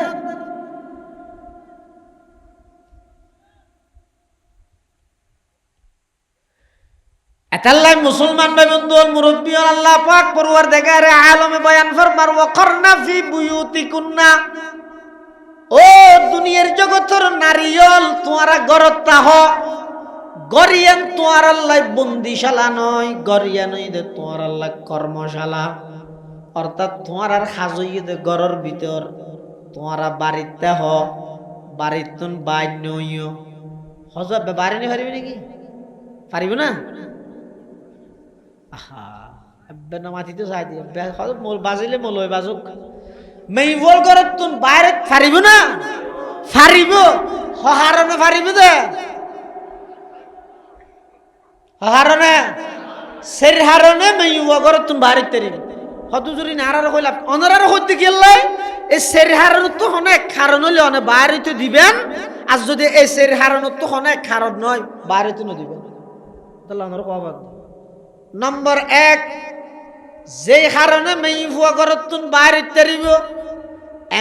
এতাল্লাই মুসলমান ভাই বন্ধু মুরব্বী আল্লাহ পাক পরওয়ারদিগারে আলমে বয়ান ফরমার ওয়াকরনা ফি বুয়ুতিকুন্না, ও দুনিয়ার জগতের নারীল তোমারা ঘরত তাহ গরিয়ান তোমার আল্লাহ বন্দিশালা নয়, গরিয়া নই দে তোমার আল্লাহ কর্মশালা, অর্থাৎ তোমার আর হাজই দে ঘরের ভিতর তোমারা বাড়িতে হ বাড়িতুন বাই নইও হজবে বাড়ি নি পারিবে নাকি পারিব না? আহা এবে না মাটিতে চাই দিয়ে মোল বাজিলে মোল হয়ে বাজুক মেই বল করে তুন বাইরে পারিব না? পারিব, হারণে পারিব দে, হারণে সের হারণে মেই করে তুন বাইরে তারিব হত জুরি নারার কইলাম অনারার হইতে গেলাই এই সের হারণ তো অনেক কারণ হলে অনেক বাইরে তো দিবেন, আর যদি এই সের হারণ তো অনেক কারণ নয় বাইরে তো দিবেন তাহলে আমার কবাদ। নম্বর 1, যেই কারণে মেই ফুয়া করতুন বাইরে তারিব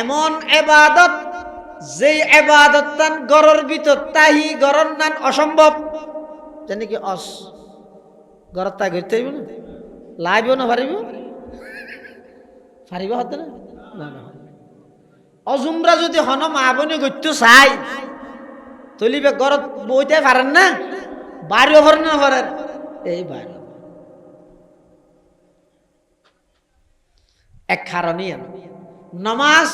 এমন ইবাদত যেই ইবাদত তান গরর ভিতর তাহি গরর নান অসম্ভব, জানি কি গরর তা করতে হইব না লাইব না পারিব পারিব হতে না না না অজুমরা যদি হন মাবনি করতে চাই তলিবে গরত বইতে পারেন না, বাড়িও ভরেন না ভরেন এই বাড়ি এক কারণই নামাজ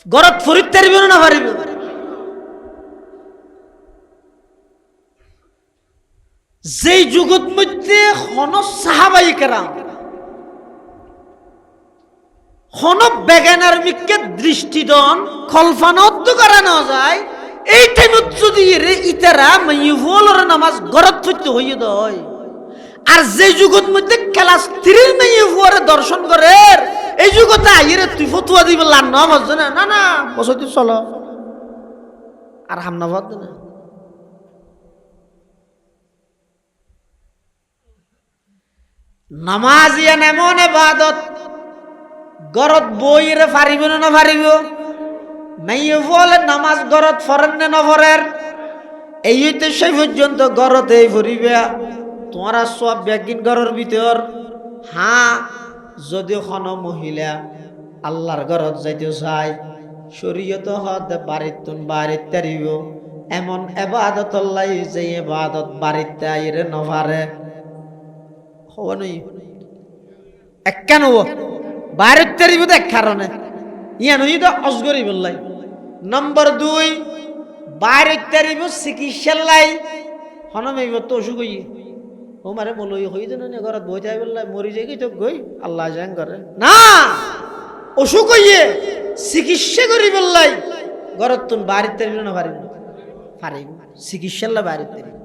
গরত ফরিদ তারিব না পারিব? যেই যুগত মধ্যে হন সাহাবাই কেরাম হন বেগানার মিকে দৃষ্টিদন কল্পনাত করা না যায়, এই টাইমত যদি ইতারা মাইফুলের নামাজ গরত ফিরতে হইয়ে দেয়, আর যে যুগত মধ্যে ক্লাস 3 মাইফুয়ারে দর্শন করে এই যুগতে আইরে তুই ফতুয়া দিব লান না বুঝছ না না না বসে তুই চলো আর হামনা ভাত না। নামাজ ইয়ান এমন ইবাদত গরত বইরে পারিব না পারিব? মেয়ে বলে নামাজ গরত ফরেন না ফরের এই হইতে সেই পর্যন্ত গরতে ফুরিবে তোমারা সব ব্যাগিন ঘরের ভিতর। হ্যাঁ যদি কোন মহিলা আল্লাহর ঘরত যাইতে চায় শরীয়ত হদ বাড়িতুন বাড়িতে তারিব এমন ইবাদত আল্লাহ যে ইবাদত বাড়িতে আইরে নভারে হবনই এক কেন বাইরে তারিব এক কারণে ইয়ান হইতো অজগরি বললাই। নম্বর 2, বাইরে তারিব চিকিৎসার লাই হনমাইব তো অসুখ হই ও মারে মলই হই দেন না ঘরত বই যাই বললাই মরি যাই তো গই আল্লাহ জান করে না অসুখ হইয়ে চিকিৎসা করি বললাই ঘরত তুন বাড়ি তারিব না পারিব? পারিব, চিকিৎসার লাই বাড়ি তারিব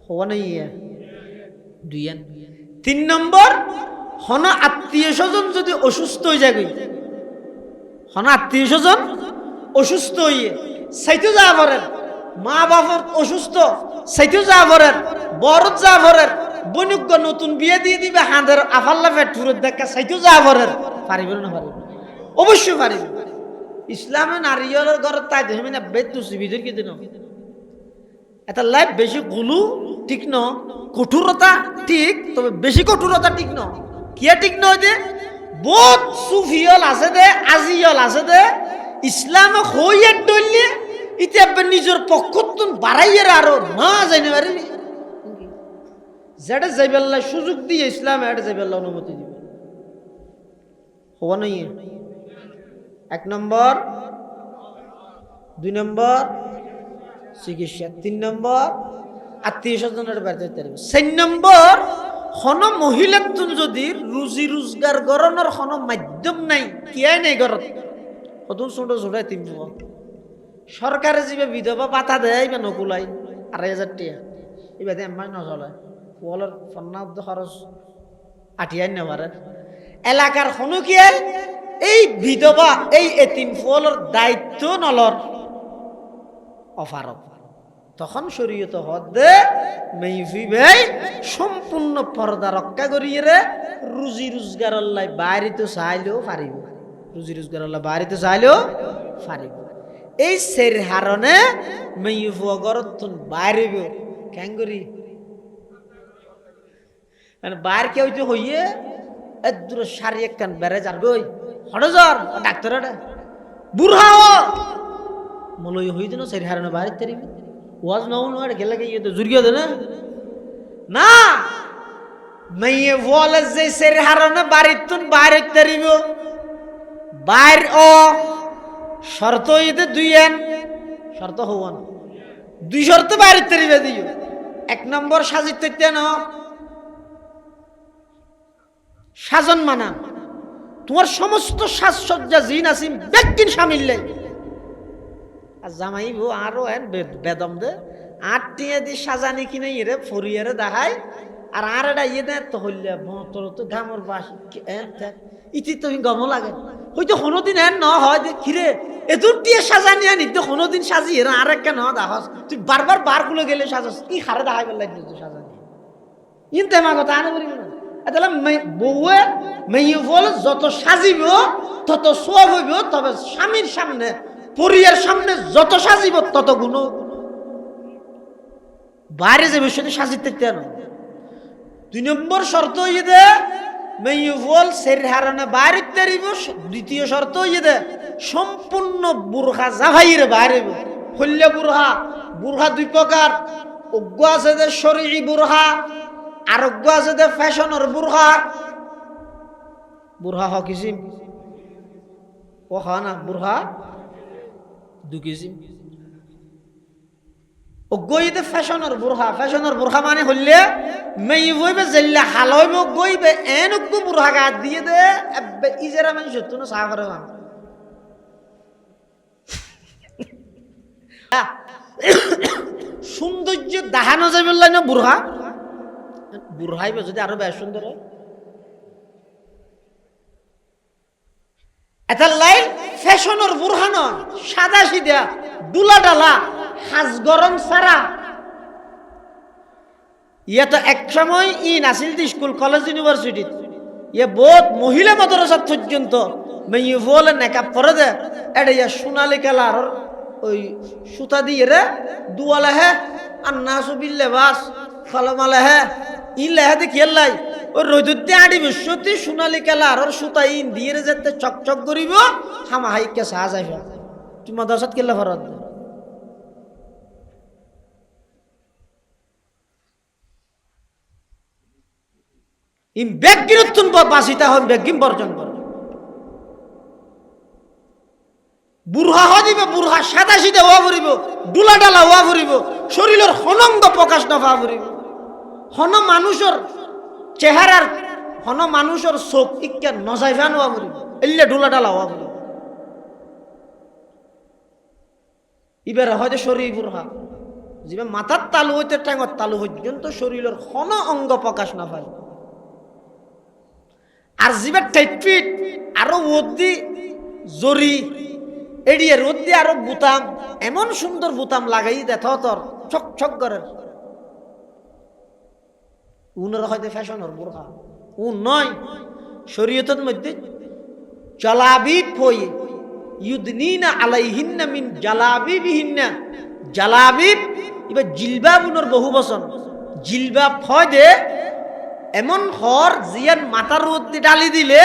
হওয়া নাই। 3 নম্বর হন আত্মীয় স্বজন যদি অসুস্থ হয়ে যায়, হন আত্মীয় স্বজন অসুস্থ হইয়ে সাইতে যা ভরেন, মা বাবার অসুস্থ সাইতে যা ভরেন, বরত যা ভরেন, বনুজ্ঞ নতুন বিয়ে দিয়ে দিবে হাঁদের আফাল্লা ফেট ফুরত দেখা সাইতে যা ভরেন পারিব না পারিব? অবশ্যই পারিব। ইসলামে নারীর ঘর তাই দেখবেন বেদ বিধের কি দিন এটা লাইফ বেশি গুলু ঠিক ন, কঠোরতা ঠিক, তবে বেশি কঠোরতা ঠিক ন। কিয়া ঠিক নয় যে বহুত সুফিয়ল আছে দে, আজিয়ল আছে দে, ইসলাম হইয়ে ডললে ইতে নিজের পক্ষতুন বাড়াইয়ের আরো না যাইতে পারিবি। যেটা যাইবেল্লা সুযোগ দিয়ে ইসলাম এটা যাইবেল্লা অনুমতি দিবে। হওয়া নই। 1 নম্বর, 2 নম্বর চিকিৎসা, 3 নম্বর আত্মীয় স্বজনের বাড়িতে 4 নম্বর হন মহিলার তুন যদি রুজি রোজগার গরনের হন মাধ্যম নাই, কিয়াই নাই ঘরত কত ছোট ছোট তিন সরকারে যে বিধবা পাতা দেয় বা নকুলাই 2,500 টাকা এবার এমাই নচলে ওয়ালের ফন্না খরচ আঠিয়াই নেবারে এলাকার হনু কিয়াই এই বিধবা এই এতিম ফুলের দায়িত্ব নলর অফারক। তখন শরীয়ত হদে মেইফি ভাই সম্পূর্ণ পর্দা রক্ষা করিয়ে রে রুজি রোজগার আল্লাহ বাইরে চাইলেও পারিব, রুজি রোজগার আল্লাহ বাইরে চাইলেও পারিব। এই সের হারণে মেইফু গরত বাইরেব কেন করি বাইর কেউ তো হইয়ে এদুর সারি একখান বেড়ে যার গই হড়জর ডাক্তার বুড়া মলই হই দিন সের হারণে বাইরে তারিবি ওয়াজ নাও নয় গেলে গিয়ে তো জুড়িয়ে দে না মেয়ে বলে যে সের হারণে বাড়ির তুন বাইরে তারিব বাইর ও শর্ত ইতে 2 শর্ত হওয়ান 2 শর্ত বাইরে তারিবে দিও। 1 নম্বর সাজিত ন সাজন মানা তোমার সমস্ত সাজসজ্জা জিন আসিম ব্যক্তির সামিল আর জামাই বউ আরো বেদম দে 8 টিয়া দি সাজানি কিনে ইরে ফরিয়ারে দেখায় আর এটা ইয়ে দেয় তো হইলে তোর তো ঘামর বাস ইতি তুমি গম লাগে হয়তো কোনোদিন ন হয় যে খিরে এদুর টিয়া সাজানি আনি তো কোনোদিন সাজি এরা আর একটা ন দেখাস তুই বারবার বার গুলো গেলে সাজাস কি হারে দেখাই গেল সাজানি ইনতে মা কথা আনে বলি না তাহলে বউয়ে মেয়ে বল যত সাজিব তত সব হইব, তবে স্বামীর সামনে পরিয়ার সামনে যত সাজিব তত গুণ বাইরে যাবে সেটা সাজিতে কেন। 2 নম্বর শর্ত হইয়ে দে মেয়ে বল সের হারণে বাইরে তারিব। 2য় শর্ত হইয়ে দে সম্পূর্ণ বুরখা জাভাইরে বাইরে হইলে বুরহা বুরহা 2 প্রকার, অজ্ঞ আছে যে শরীরী বুরহা, আরোগ্য আছে যে ফ্যাশনের বুরহা। বুরহা হ কিসিম ও হ না বুরহা 2 কিসিম। অজ্ঞইতে ফ্যাশনের বুরহা, ফ্যাশনের বুরহা মানে হইলে মেয়ে বইবে জেল্লা হাল হইব গইবে এন অজ্ঞ বুরহা গাত দিয়ে দে ইজেরা মানুষ তুনো চা করে সৌন্দর্য দেখানো যাবে না বুরহা বুরহাইবে যদি আরো বেশ সুন্দর হয় এটা লাইন ফ্যাশনের বুরহা নয়, সাদা সিধা দুলা ডালা হাজ গরম সারা। ইয়ে তো এক সময় নাছিল স্কুল কলেজ ইউনিভার্সিটি ইয়ে বহুত মহিলা মাদ্রাসা পর্যন্ত মেয়ে বলে নেকাপ করে দে এটা ইয়া সোনালি কালার ওই সুতা দিয়ে রে দুয়ালে হে আন্না সুবিল্লে বাস ফলমালে হে ইন লেহা দেখি লাই ওই রোদুতে আড়ি বিশ্বতি সোনালি কালার আর সুতা ইন দিয়ে যেতে চকচক করিব হামা হাইকে সাহা যাইব। তুই মাদ্রাসাত কেলে ফরত ইম ব্যাগিরতুন বাসিতা হন ব্যাগিম বর্জন কর বুরহা হ দিবে বুরহা সাদা সিধা হওয়া ফুরিব ডুলা ডালা হওয়া ফুরিব শরীরের হনঙ্গ প্রকাশ না পাওয়া ফুরিব হন মানুষের চেহারার হন মানুষের চোখ ইকা নজাইফান হওয়া ফুরিব এলে ডুলা ডালা হওয়া ফুরিব। এবার হয়তো শরীর বুরহা যে মাথার তালু হইতে ঠ্যাঙর তালু পর্যন্ত শরীরের হন অঙ্গ প্রকাশ না পায় আর জিবার টাইট আরো ওদি জরি এড়িয়ে রোদ দিয়ে আরো বুতাম এমন সুন্দর বুতাম লাগাই দে তোর ছক ছক করে উনার হয়তো ফ্যাশনের বুরহা উ নয় শরীয়তের মধ্যে জালাবিব হই ইউদনিনা আলাইহিন্না মিন জালাবিবিহিন্না জালাবিব এবার জিলবাব উনার বহু বচন জিলবাব হয় দে এমন হর জিয়ান মাথার মধ্যে ডালি দিলে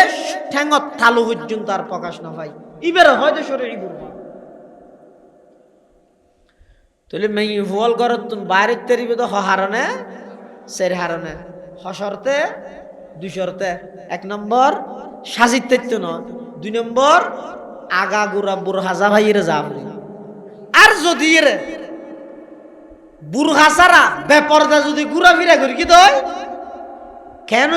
ঠ্যাঙত থালু পর্যন্ত আর প্রকাশ না পাই ইবের হয়তো শরীর বুড়বা তাহলে মেই ফুয়াল করত বাইরের তেরিবে তো হারনে সের হারনে হসরতে দুই শর্তে ১ নম্বর সাজিত তেত্য নয় ২ নম্বর আগা গুড়া বুড়হাজা ভাইয়ের যাবরি আর যদি রে বুড়হা সারা বেপরদা যদি ঘুরা ফিরা করি কি দয় কেন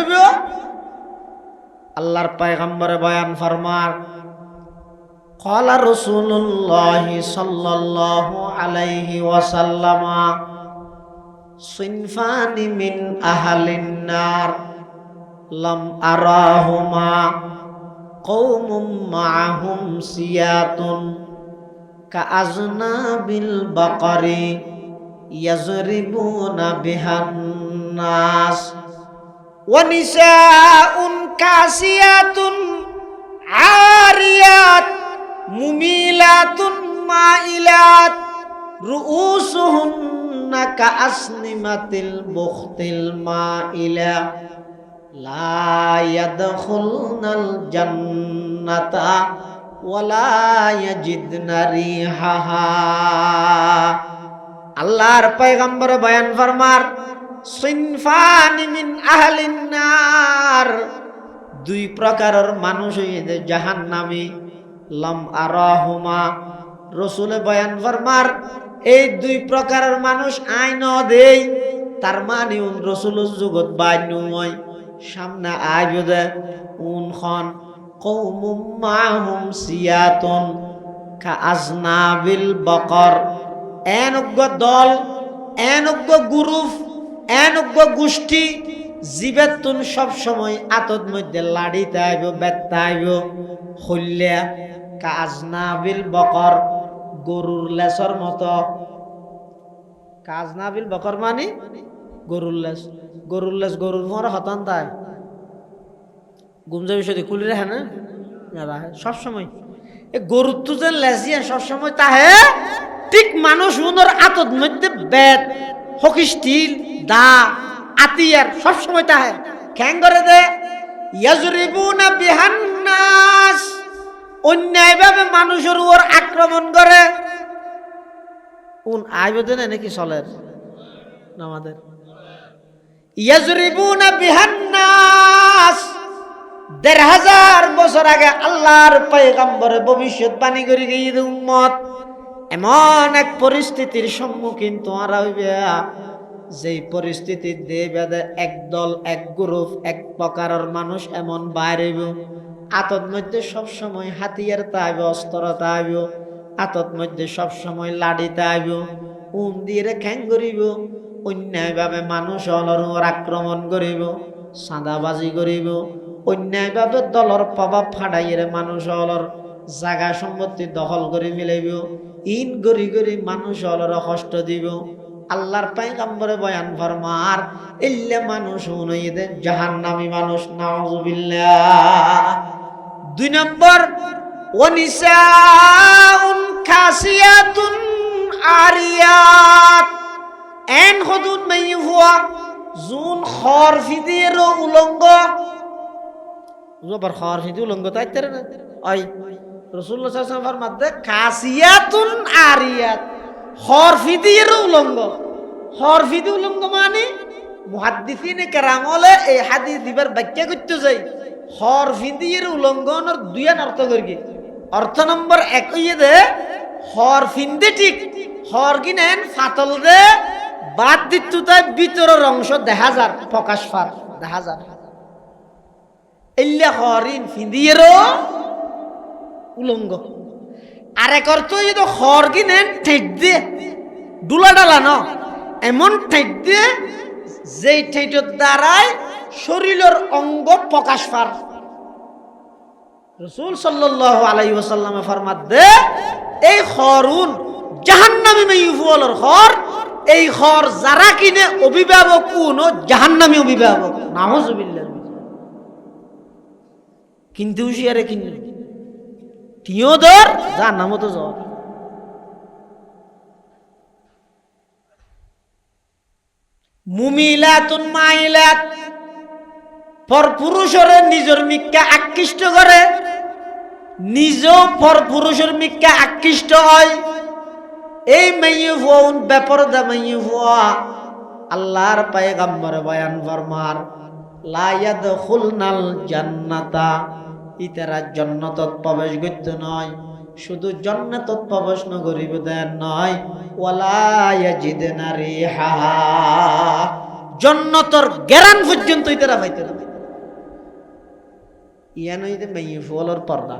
আল্লাহর পয়গম্বরে বয়ান ফরমার ক্বালা রাসূলুল্লাহ সাল্লাল্লাহু আলাইহি ওয়াসাল্লাম সিনফানি মিন আহলিন নার লাম আরাহুমা কওমুম মাআহুম সিয়াতুন কাআজনাবিল বাকারি ইয়াজরিবুনা বিহান নাস ওয়া নিসাউন কাসিয়াতুন আরিয়াত মুমিলাতুন মাইলাত রুউসুহুন্না কাআসনিমাতিল বুখতিল মাইলা লা ইয়াদখুলনাল জান্নাতা ওয়ালা ইয়াজিদনা রিহাহা আল্লাহর পয়গম্বর বয়ান ফরমার সিনফানি মিন আহলিন নার 2 প্রকারের মানুষ হইতে জাহান্নামী লাম আরাহুমা রাসূলে বয়ান ফরমার এই 2 প্রকারের মানুষ আইন দেই তার মানে রাসূলের জগৎ বাইনুময় সামনে আইবদে খন কওমুম মাহুম সিয়াতুন কাআজনাবিল বাকর এনজ্ঞ দল এনজ্ঞ গ্রুপ এনজ্ঞ গোষ্ঠী জীবেতুন সব সময় আতত মধ্যে লাড়িতে আইব বেত্তা আইব হল্যা কাজনাবিল বকর গরুর লেসর মতো কাজনাবিল বকর মানে গরুর লেস গরুর মরা হতান তাই গুমজা বিষয় খুলি রাখে না সব সময় এ গরুর তো যে লেসিয়া সব সময় তাহে ঠিক মানুষ উনর আতত মধ্যে বেত হকিস্টিল দা আতিয়ার সব সময় তাহে খ্যাং করে দে ইয়াজরিবুনা বিহান্নাস অন্যায়ভাবে মানুষের উপর আক্রমণ করে আইবেদনে নাকি চলের আমাদের ইয়াজরিবুনা বিহান্নাস ১৫০০ বছর আগে আল্লাহর পয়গম্বরে ভবিষ্যৎবাণী করে গিয়ে উম্মত এমন এক পরিস্থিতির সম্মুখীন তোমরা হইবে যেই পরিস্থিতির দেবে একদল এক গ্রুপ এক প্রকারের মানুষ এমন বাইরেব আতত মধ্যে সবসময় হাতিয়ার তাইব অস্ত্র তাইব আতত মধ্যে সবসময় লাড়িতে আইব দিয়ে খ্যাং করিব অন্যায়ভাবে মানুষ অলর আক্রমণ করিব সাদাবাজি করিব অন্যায়ভাবে দলর প্রভাব ফাটাইয়ে মানুষ অলর জাগা সম্পত্তি দখল করে মিলাইব ইন গরি গরি মানুষ অলর কষ্ট দিব আল্লাহর পয়গম্বরে বয়ান ফরমার ইল্লা মানুষ উনাইদে জাহান্নামী মানুষ নাউযুবিল্লাহ 2 নম্বর ওয়ানিসাউন কাসিয়াতুন আরিয়াত এন খুদুন মাইফুয়া জুন খরফিদের উলঙ্গ জবর খরফিদ উলঙ্গ তাইতেরে না আই রাসূলুল্লাহ সাল্লাল্লাহু আলাইহি ওয়াসাল্লাম ফরমাতে কাসিয়াতুন আরিয়াত খরফিদের উলঙ্গ খরফিদ উলঙ্গ মানে মুহাদ্দিসিনে কেরাম হলে এই হাদিস দিবার ব্যাখ্যা করতে যাই খরফিদের উলঙ্গনের 2 অর্থ করি অর্থ নম্বর 1 হইয়ে দে খরফিন্দে ঠিক খর কিনেন ফাতল দে বাদ দিত তাই ভিতরের অংশ দেখা যার প্রকাশ পার দেখা যার ইল্লা খরিন ফিন্দিয়েরও উলঙ্গ আর এক অর্থ যদি খর কিনেন ঠেট দিয়ে ডুলা ডালা ন এমন ঠেট দিয়ে যেই ঠেটের দ্বারাই শরীরের অঙ্গ প্রকাশ পার রাসূল সাল্লাল্লাহু আলাইহি ওয়াসাল্লামে ফরমাত দে এই খরুন জাহান্নামী মাইফুলের খর এই খর যারা কিনে অভিভাবক কোন জাহান্নামী অভিভাবক নাউযুবিল্লাহ কিন্তু হুশিয়ারে কিনে তিও দর জাহান্নামও তো জ্বর মুমিলাতুন মাইলাত, পরপুরুষরে নিজের মিক্কা আকৃষ্ট করে, নিজেও পরপুরুষের মিক্কা আকৃষ্ট হয়। এই মাইয়ে ফোন বেপরদা মাইয়ে ফোয়া আল্লাহর পয়গম্বর বয়ান ফরমার লা ইয়াদখুলনাল জান্নাতা, ইতারা জান্নাতত প্রবেশ করতে নয়, শুধু জান্নাতত প্রবেশ ন করিব দেন নয়, ওয়ালা ইয়াজিদনা রিহাহা, জান্নাতর গ্যারান পর্যন্ত ইতারা পাইতে না। ইয়ান হইতে মাইয়ে ফোয়ালর পর্দা।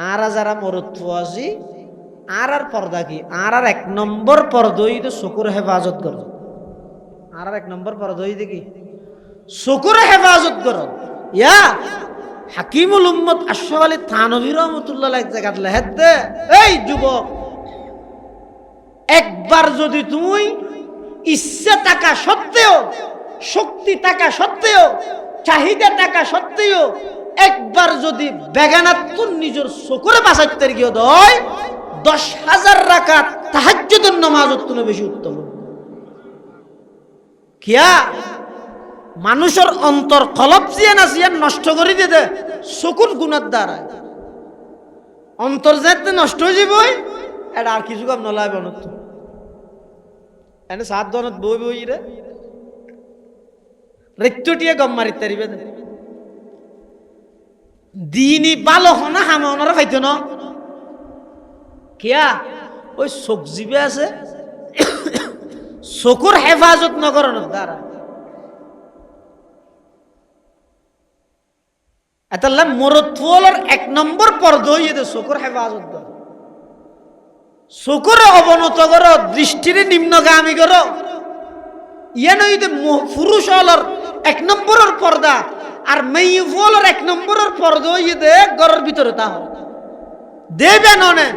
আর যারা মরুত্ব আছি আর পর্দা কি, আর এক নম্বর পর্দা হইতে চকুর হেফাজত করো। আর এক নম্বর পর্দা হইতে কি, চকুর হেফাজত করো। ইয়া হাকিমুল উম্মত আশরাফ আলী থানভী রাহমাতুল্লাহ এক জায়গা লেখেন দে, এই যুবক, একবার যদি তুমি ইচ্ছা থাকা সত্ত্বেও, শক্তি থাকা সত্ত্বেও, চাহিদা থাকা সত্ত্বেও একবার যদি বেগানাত্তুন নিজের চকুরে বাঁচাইতে গিয়ে দয় 10,000 রাকাত তাহাজ্জুদের নামাজের তুলে বেশি উত্তম। কিয়া মানুষের অন্তর কলব জিয়ান আসিয়ান নষ্ট করে দিতে চকুর গুণার দ্বারা অন্তর যেতে নষ্ট হয়ে যাবই। এটা আর কিছু কাম নলায় বনত এনে 7 দনত বই বই রে রেত্তুটিয়ে গম মারিতে পারিবে দিনই ভালো হনা হামে ওনারা পাইতো না। কিয়া ওই চোখ জিবে আছে চকুর হেফাজত নকরণের দ্বারা এতাল্লা মরতুয়ালের 1 নম্বর পর্দা হইয়ে চকুর হেফাজত কর, চকুর অবনত করো, দৃষ্টির নিম্নগামী করো। ইয়ান হইতে পুরুষ হলর 1 নম্বরের পর্দা, আর মেয়ে ফুলের 1 নম্বরের পর্দা হইয়ে দে ঘরের ভিতরে তা দেবে ননে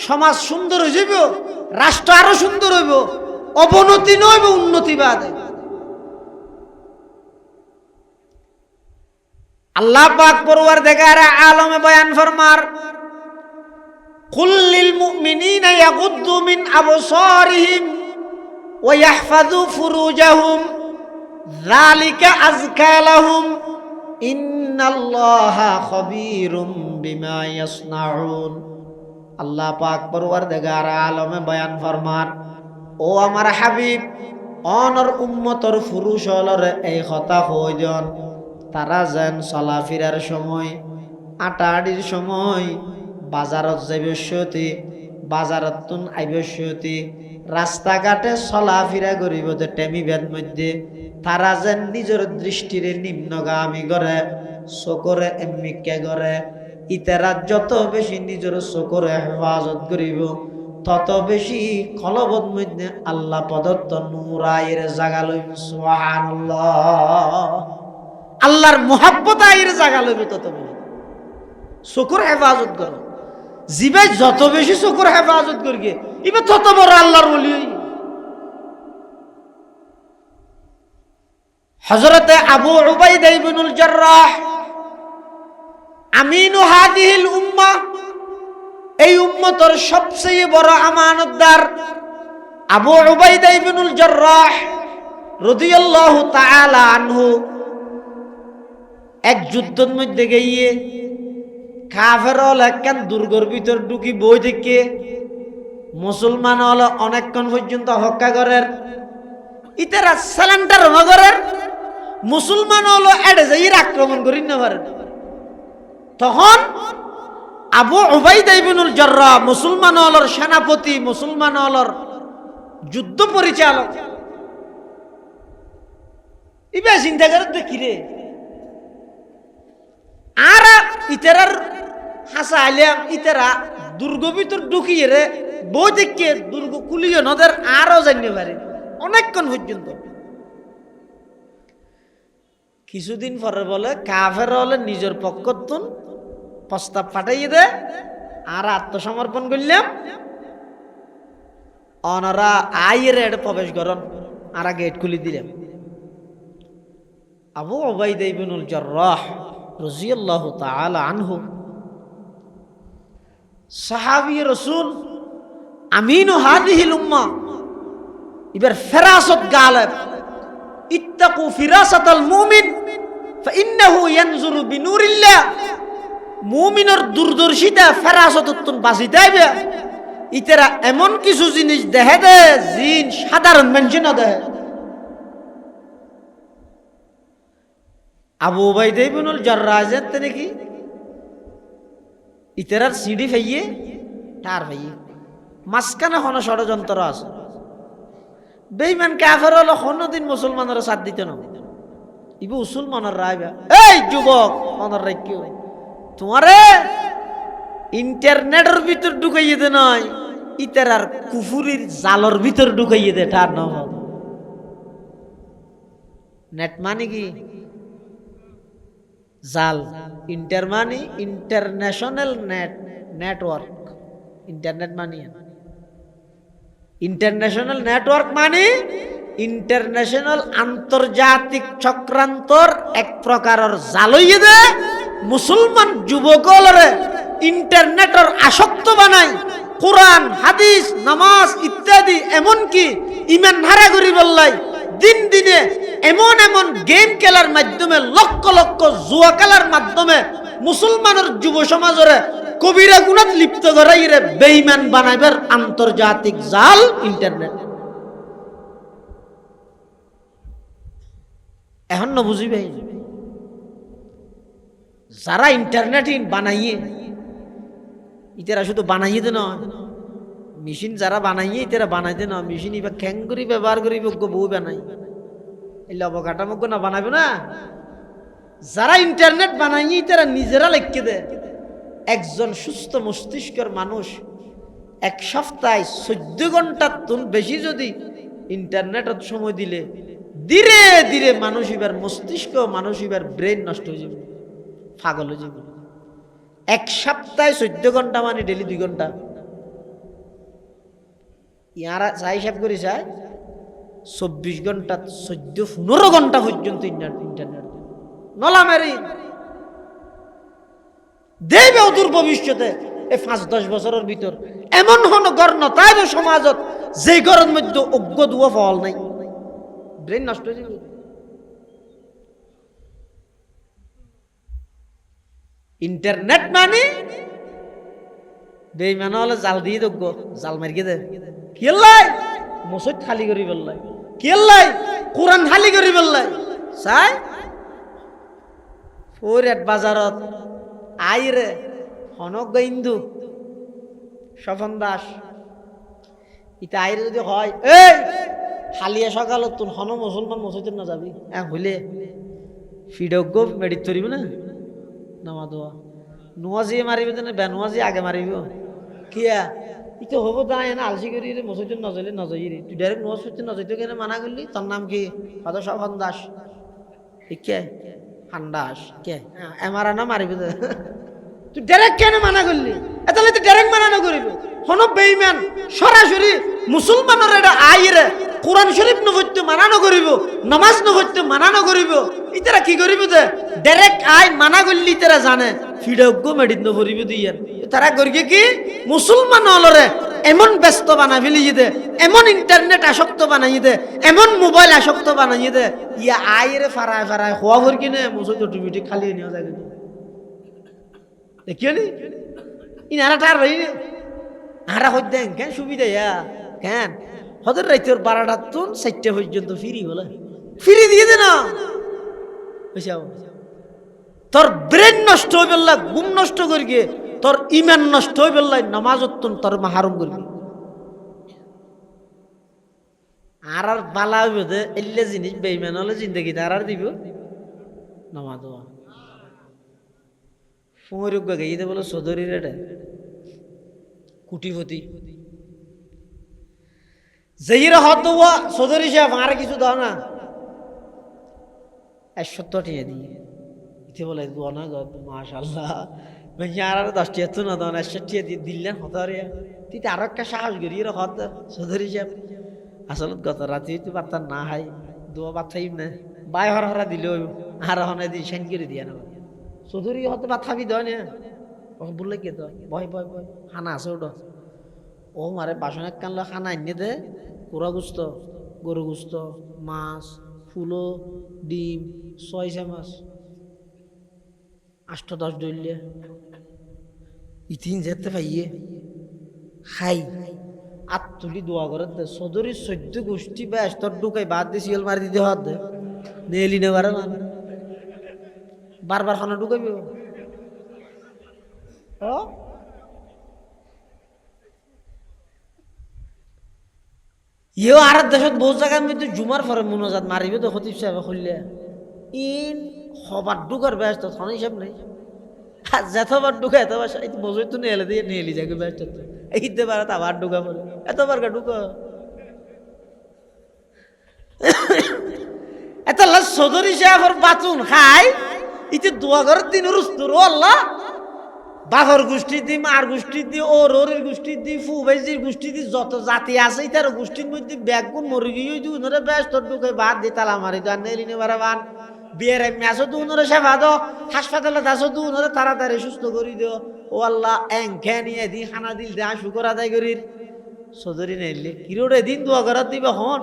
সমাজ সুন্দর হয়ে যাব, রাষ্ট্র আরো সুন্দর হইব, অবনতি নইব উন্নতি বাদে। আল্লাহ পাক পরওয়ারদিগার আলমে বয়ান ফরমার কুল লিল মুমিনিনা ইয়াগুদ্দু মিন আবসারিহিম ওয়া ইয়াহফাযু ফুরুজাহুম যালিকা আযকা লাহুম ইন্নাল্লাহা খাবীরুম বিমা ইয়াসনাউন। আল্লাহ পাক পরওয়ারদিগার আলমে বয়ান ফরমার, ও আমার হাবিব, অনর উম্মতর পুরুষ হলর এই কথা কইজন তারা যেন চলাফেরার সময়, আটাআটির সময়, বাজারত যাইবস্যতি, বাজারত তুন আইবস্যতি, রাস্তাঘাটে চলাফেরা করিব যে টেমিবেদ মধ্যে তারা যেন নিজের দৃষ্টির নিম্নগামী করে, চকুরে এমনিকে করে। ইতারা যত বেশি নিজের চকুরে হেফাজত করিব তত বেশি কলবত মধ্যে আল্লাহ প্রদত্ত নূর আয়ের জাগা লইব। সুবহানাল্লাহ, আল্লাহর মুহাব্বত আয়ের জাগা লইব তত বেশি। চকুর হেফাজত করো, জিবে যত বেশি চকুর হেফাজত করিগে ইবে তত বড় আল্লাহর ওলি। হযরতে আবু উবাইদা ইবনুল জাররাহ আমিনু হাদিহিল উম্মাহ, এই উম্মতের সবচেয়ে বড় আমানতদার আবু উবাইদা ইবনুল জাররাহ রাদিয়াল্লাহু তাআলা আনহু এক যুদ্ধের মধ্যে গিয়ে কাফের হল একখান দুর্গর ভিতর ঢুকি বই থেকে মুসলমান হল অনেকক্ষণ পর্যন্ত হত্যা করেন। ইতারা সালান্টার নগরের মুসলমান হলো এড়ে যাই আক্রমণ করি না পারেন। তখন আবু উবাইদা ইবনুল জাররাহ মুসলমান হলর সেনাপতি, মুসলমান হলর যুদ্ধ পরিচালক, ইবে চিন্তা করে দেখি রে আর ইতারার হাসা আলিয়াম ইতারা দুর্গ ভিতর ঢুকিয়ে রে বই দেখে দুর্গ কুলিয়ে নদের আরো জানতে পারে অনেকক্ষণ পর্যন্ত। কিছুদিন পরে বলে কাফের হলে নিজের পক্ষতুন প্রস্তাব পাঠাইয়ে দে আর আত্মসমর্পণ করলাম, অনারা আইয়ের এটা প্রবেশ করেন আর গেট খুলে দিলাম। আবু উবাইদা ইবনুল জাররাহ রাদিয়াল্লাহু তাআলা আনহু সাহাবী রাসূল আমিনু হাদিহিল উম্মাহ, এবার ফেরাসত গালেব, ইত্তাকু ফিরাসাতাল মুমিন ফাইন্নাহু ইয়ানজুরু বিনুরিল্লাহ। মুমিনের দূরদর্শিতা ফেরাসতুন বাঁচিতে হইবে। ইতারা এমন কিছু জিনিস দেখে দে জিন সাধারণ মানুষ না দেখে। আবু উবাইদা ইবনুল জাররাহ জানতে নাকি ইতারার সিডি ফাইয়ে টার ফাইয়ে মাঝখানে হন ষড়যন্ত্র আছে। বেঈমান কাফের হলো কোনদিন মুসলমানের সাথ দিতে না। ইবু উসুল মনের রাইবা, এই যুবক মনের রাখিও, তোমারে ইন্টারনেটের ভিতর ঢুকাইয়ে দে নয়, ইতারার কুফুরির জালর ভিতর ঢুকাইয়ে দে। তার নাম নেট মানে কি? জাল। ইন্টার মানে ইন্টারন্যাশনাল নেটওয়ার্ক। ইন্টারনেট মানে ইন্টারন্যাশনাল নেটওয়ার্ক মানে ইন্টারন্যাশনাল আন্তর্জাতিক চক্রান্তর এক প্রকারের জালইয়ে দে মুসলমান যুবকলরে ইন্টারনেটের আসক্ত বানাই। কোরআন হাদিস নামাজ ইত্যাদি এমনকি ইমান হারা করি বললাই। দিন দিনে এমন এমন গেম খেলার মাধ্যমে লক্ষ লক্ষ জুয়া খেলার মাধ্যমে মুসলমানের যুব সমাজের কবিরা গুণাত লিপ্ত করাই রে বেঈমান বানাইবার আন্তর্জাতিক জাল ইন্টারনেট। এখন না বুঝিবে যারা ইন্টারনেট বানাইয়ে ইতারা শুধু বানাইয়ে দে নয়, মেশিন যারা বানাইয়ে ইতারা বানাইতে না, মেশিন এবার খ্যাঙ্গুরি ব্যবহার করি বউ বানাই এই অবকাঠামোগ্য না বানাবে না। যারা ইন্টারনেট বানাইয়ে তারা নিজেরা লিখে দেয়। একজন সুস্থ মস্তিষ্কের মানুষ এক সপ্তাহে 14 ঘন্টার তুন বেশি যদি ইন্টারনেটত সময় দিলে ধীরে ধীরে মানুষ এবার মস্তিষ্ক, মানুষ এবার ব্রেন নষ্ট হয়ে যাবে, পাগল হয়ে যাবে। এক সপ্তাহে 14 ঘন্টা মানে ডেলি 2 ঘন্টা। ইয়ারা যা হিসাব করে যায় 24 ঘন্টা 14-15 ঘন্টা পর্যন্ত ইন্টারনেট নলা মেরি দেবে অদূর ভবিষ্যতে। এই 5-10 বছরের ভিতর এমন হন গর্ণ তাই সমাজত যে গরের মধ্যে অজ্ঞ দুয়া ফল নাই, ব্রেন নষ্ট হয়ে যাবে। ইন্টারনেট মানে বেঈমান হলে জাল দিয়ে দগ্গ, জাল মারিয়ে দে কেলাই মসজিদ খালি করি বললাই, কেলাই কোরআন খালি করি বললাই। চাই ফরিয়াদ বাজারত আইরে হনক ইন্দু স্বপন দাস ইতা আইরে যদি হয় এই হালিয়া সকালত তুন হন মুসলমান মসজিদ না যাবি হইলে ফিডজ্ঞ মেডিট ধরিব না নামা দোয়া নোয়াজিয়ে মারিব না বেনোয়াজি আগে মারিব কিয়া ইতো হব দায় না আলসি করি রে মসজিদ নজলে নজই রে তুই ডাইরেক্ট নোয়াজ করতে নজইতে কেন মানা করলি? তোর নাম কি? হয়তো স্বপন দাস। কে হান্দাস কে এমারা না মারিব তুই ডাইরেক্ট কেন মানা করলি? তাহলে তুই ডাইরেক্ট মানা না করিব। হন বেঈমান সরাসরি মুসলমানের এটা আইরে কোরআন শরীফ নভত্য মানা না করিব, নামাজ নভত্য মানা না করিব। ইতারা কি করিব যে ডাইরেক্ট আই মানা করলি তারা জানে ফিডজ্ঞ মেডিত নভরিব দিয়ার। তারা করিকে কি মুসলমান হলরে এমন ব্যস্ত বানাই ফেলিয়ে দে, এমন ইন্টারনেট আসক্ত বানাই দে, এমন মোবাইল আসক্ত বানাই দে ইয়া আইরে ফারায় ফারায় হওয়া ভর কিনে মসজিদ অটোমেটিক খালি নেওয়া যায় দেখিও নি ইনারা তার রই আরা হইতে দেন কেন সুবিধা ইয়া কেন হদের রাইতের 12টা তুন 4টা পর্যন্ত ফ্রি বলে ফ্রি দিয়ে দে না। তোর ব্রেন নষ্ট হয়ে বেল্লা, ঘুম নষ্ট করি গিয়ে তোর ইমান নষ্ট হয়ে বেল্লাই, নামাজত তোর মাহারম করবি। আর বালা হইব দে এলে জিনিস বেইমান হলে জিন্দগি আর দিব নামাজ ফুঁড় গাইতে বলে চৌধুরী রেটে কুটিপতি যেইরা হত চৌধুরী সাহেব আর কিছু দাও না 170 টাকা দিয়ে ইতে বলে দোয়া না মাশাআল্লাহ আর 10 টাকা তো না দাও 160 টাকা দিয়ে দিলেন হতারে তুই আর একটা সাহস করি হত চৌধুরী সাহেব আসলে গত রাতে তুই পারতাম না হাই দোয়া বাথাইব না বাই হরা দিল আর হনে দি সেন করে দিয়া না চৌধুরী হতে বাথাবি দেয় না বললে কে তো ভয় ভয় ভয় খানা আছে ওটা ও মারে বাসন এক কানলো খানা এনে দে কুড়া গুস্ত, গরু গুস্ত, মাছ, ফুলো, ডিম, 6 মাছ, 8-10 ডইলে ইতিন যেতে পাইয়ে খাই আর তুলি দোয়া করে দে সদরি 14 গোষ্ঠী বা স্তর ঢুকাই বাদ দিয়ে শিয়াল মারি দিতে হাত দে নেলি নে বারে মান বারবার খানা ঢুকাইবে ও ইও আর দেশত বহু জায়গার মধ্যে জুমার পরে মনোজাত মারিবে তো খতিব সাহেব খুললে ইন হবার ঢুকার ব্যস্ত থানা হিসাব নেই যতবার ঢুকা এতবার বজই তো নেলে দিয়ে নেলি যাকে ব্যস্ত তো এইতে পারে আবার ঢুকা পড়ে এতবার কা ঢুকা এত সদরি সাহেবের বাতুন খাই ইতে দোয়া করার দিন রুস্তুর আল্লাহ বাঘর গোষ্ঠী দি মার গোষ্ঠী দি ওরের গোষ্ঠী দি ফুবাইজির গোষ্ঠী দি যত জাতি আছে তার গোষ্ঠীর মধ্যে ব্যাগুন মরে গিয়ে উনরে ব্যস্ত ঢুকে বাদ দি তালা মারি তো আর নেলি নেবার বান বিয়ের মেসো তো উনরে সেবা দো হাসপাতালে আসো তো উনরে তাড়াতাড়ি সুস্থ করি দিও ও আল্লাহ এং খেয়ে দি খানা দিল দে আশু করা দেয় করির সদরি নেলি কিরোর এদিন দোয়া করার দিবে হন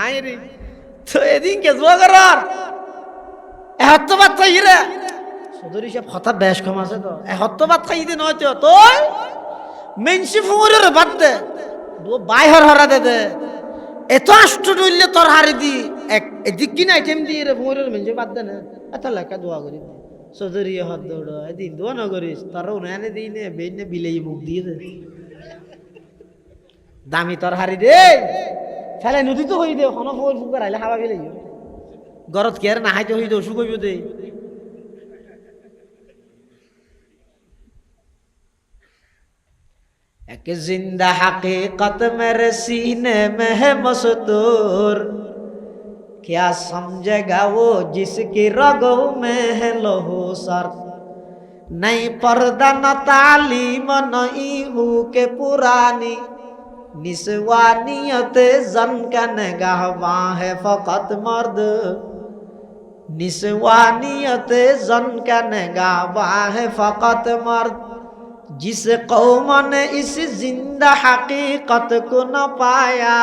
আয় রে তো এদিন কে দোয়া করার এত বাচ্চা ইরে সদরি সাহেব হঠাৎ বেশ কম আছে তো এত বাদ খাই দে নয় তো তুই মেনসি ফুমরের বাদ দে বাইহর হরা দে দে এত আষ্ট ডইলে তোর হারি দি এদিক কিনা আইটেম দিয়ে রে ফুমরের মেনসি বাদ দে না এত লেখা দোয়া করি সদরি হাত দৌড় এদিন দোয়া না করিস তার উনানে দিই নে বেইনে বিলেই মুখ দিয়ে দে দামি তোর হারি দে ফেলে নদী তো হই দে হন ফুল ফুকার আইলে হাওয়া বিলেই গরত কেয়ার না হাইতে হই দে অসুখ হইব দে एक जिंदा हकीकत मेरे सीने में है मस्तूर क्या समझेगा वो जिसकी रगों में है लहू सर नहीं पर्दा न तालीम नहीं हूँ के पुरानी निस्वानियत जन का निगाहबां है फकत मर्द निस्वानियत जन का निगाहबां है फकत मर्द जिस कौम ने इस जिंदा हकीकत को न पाया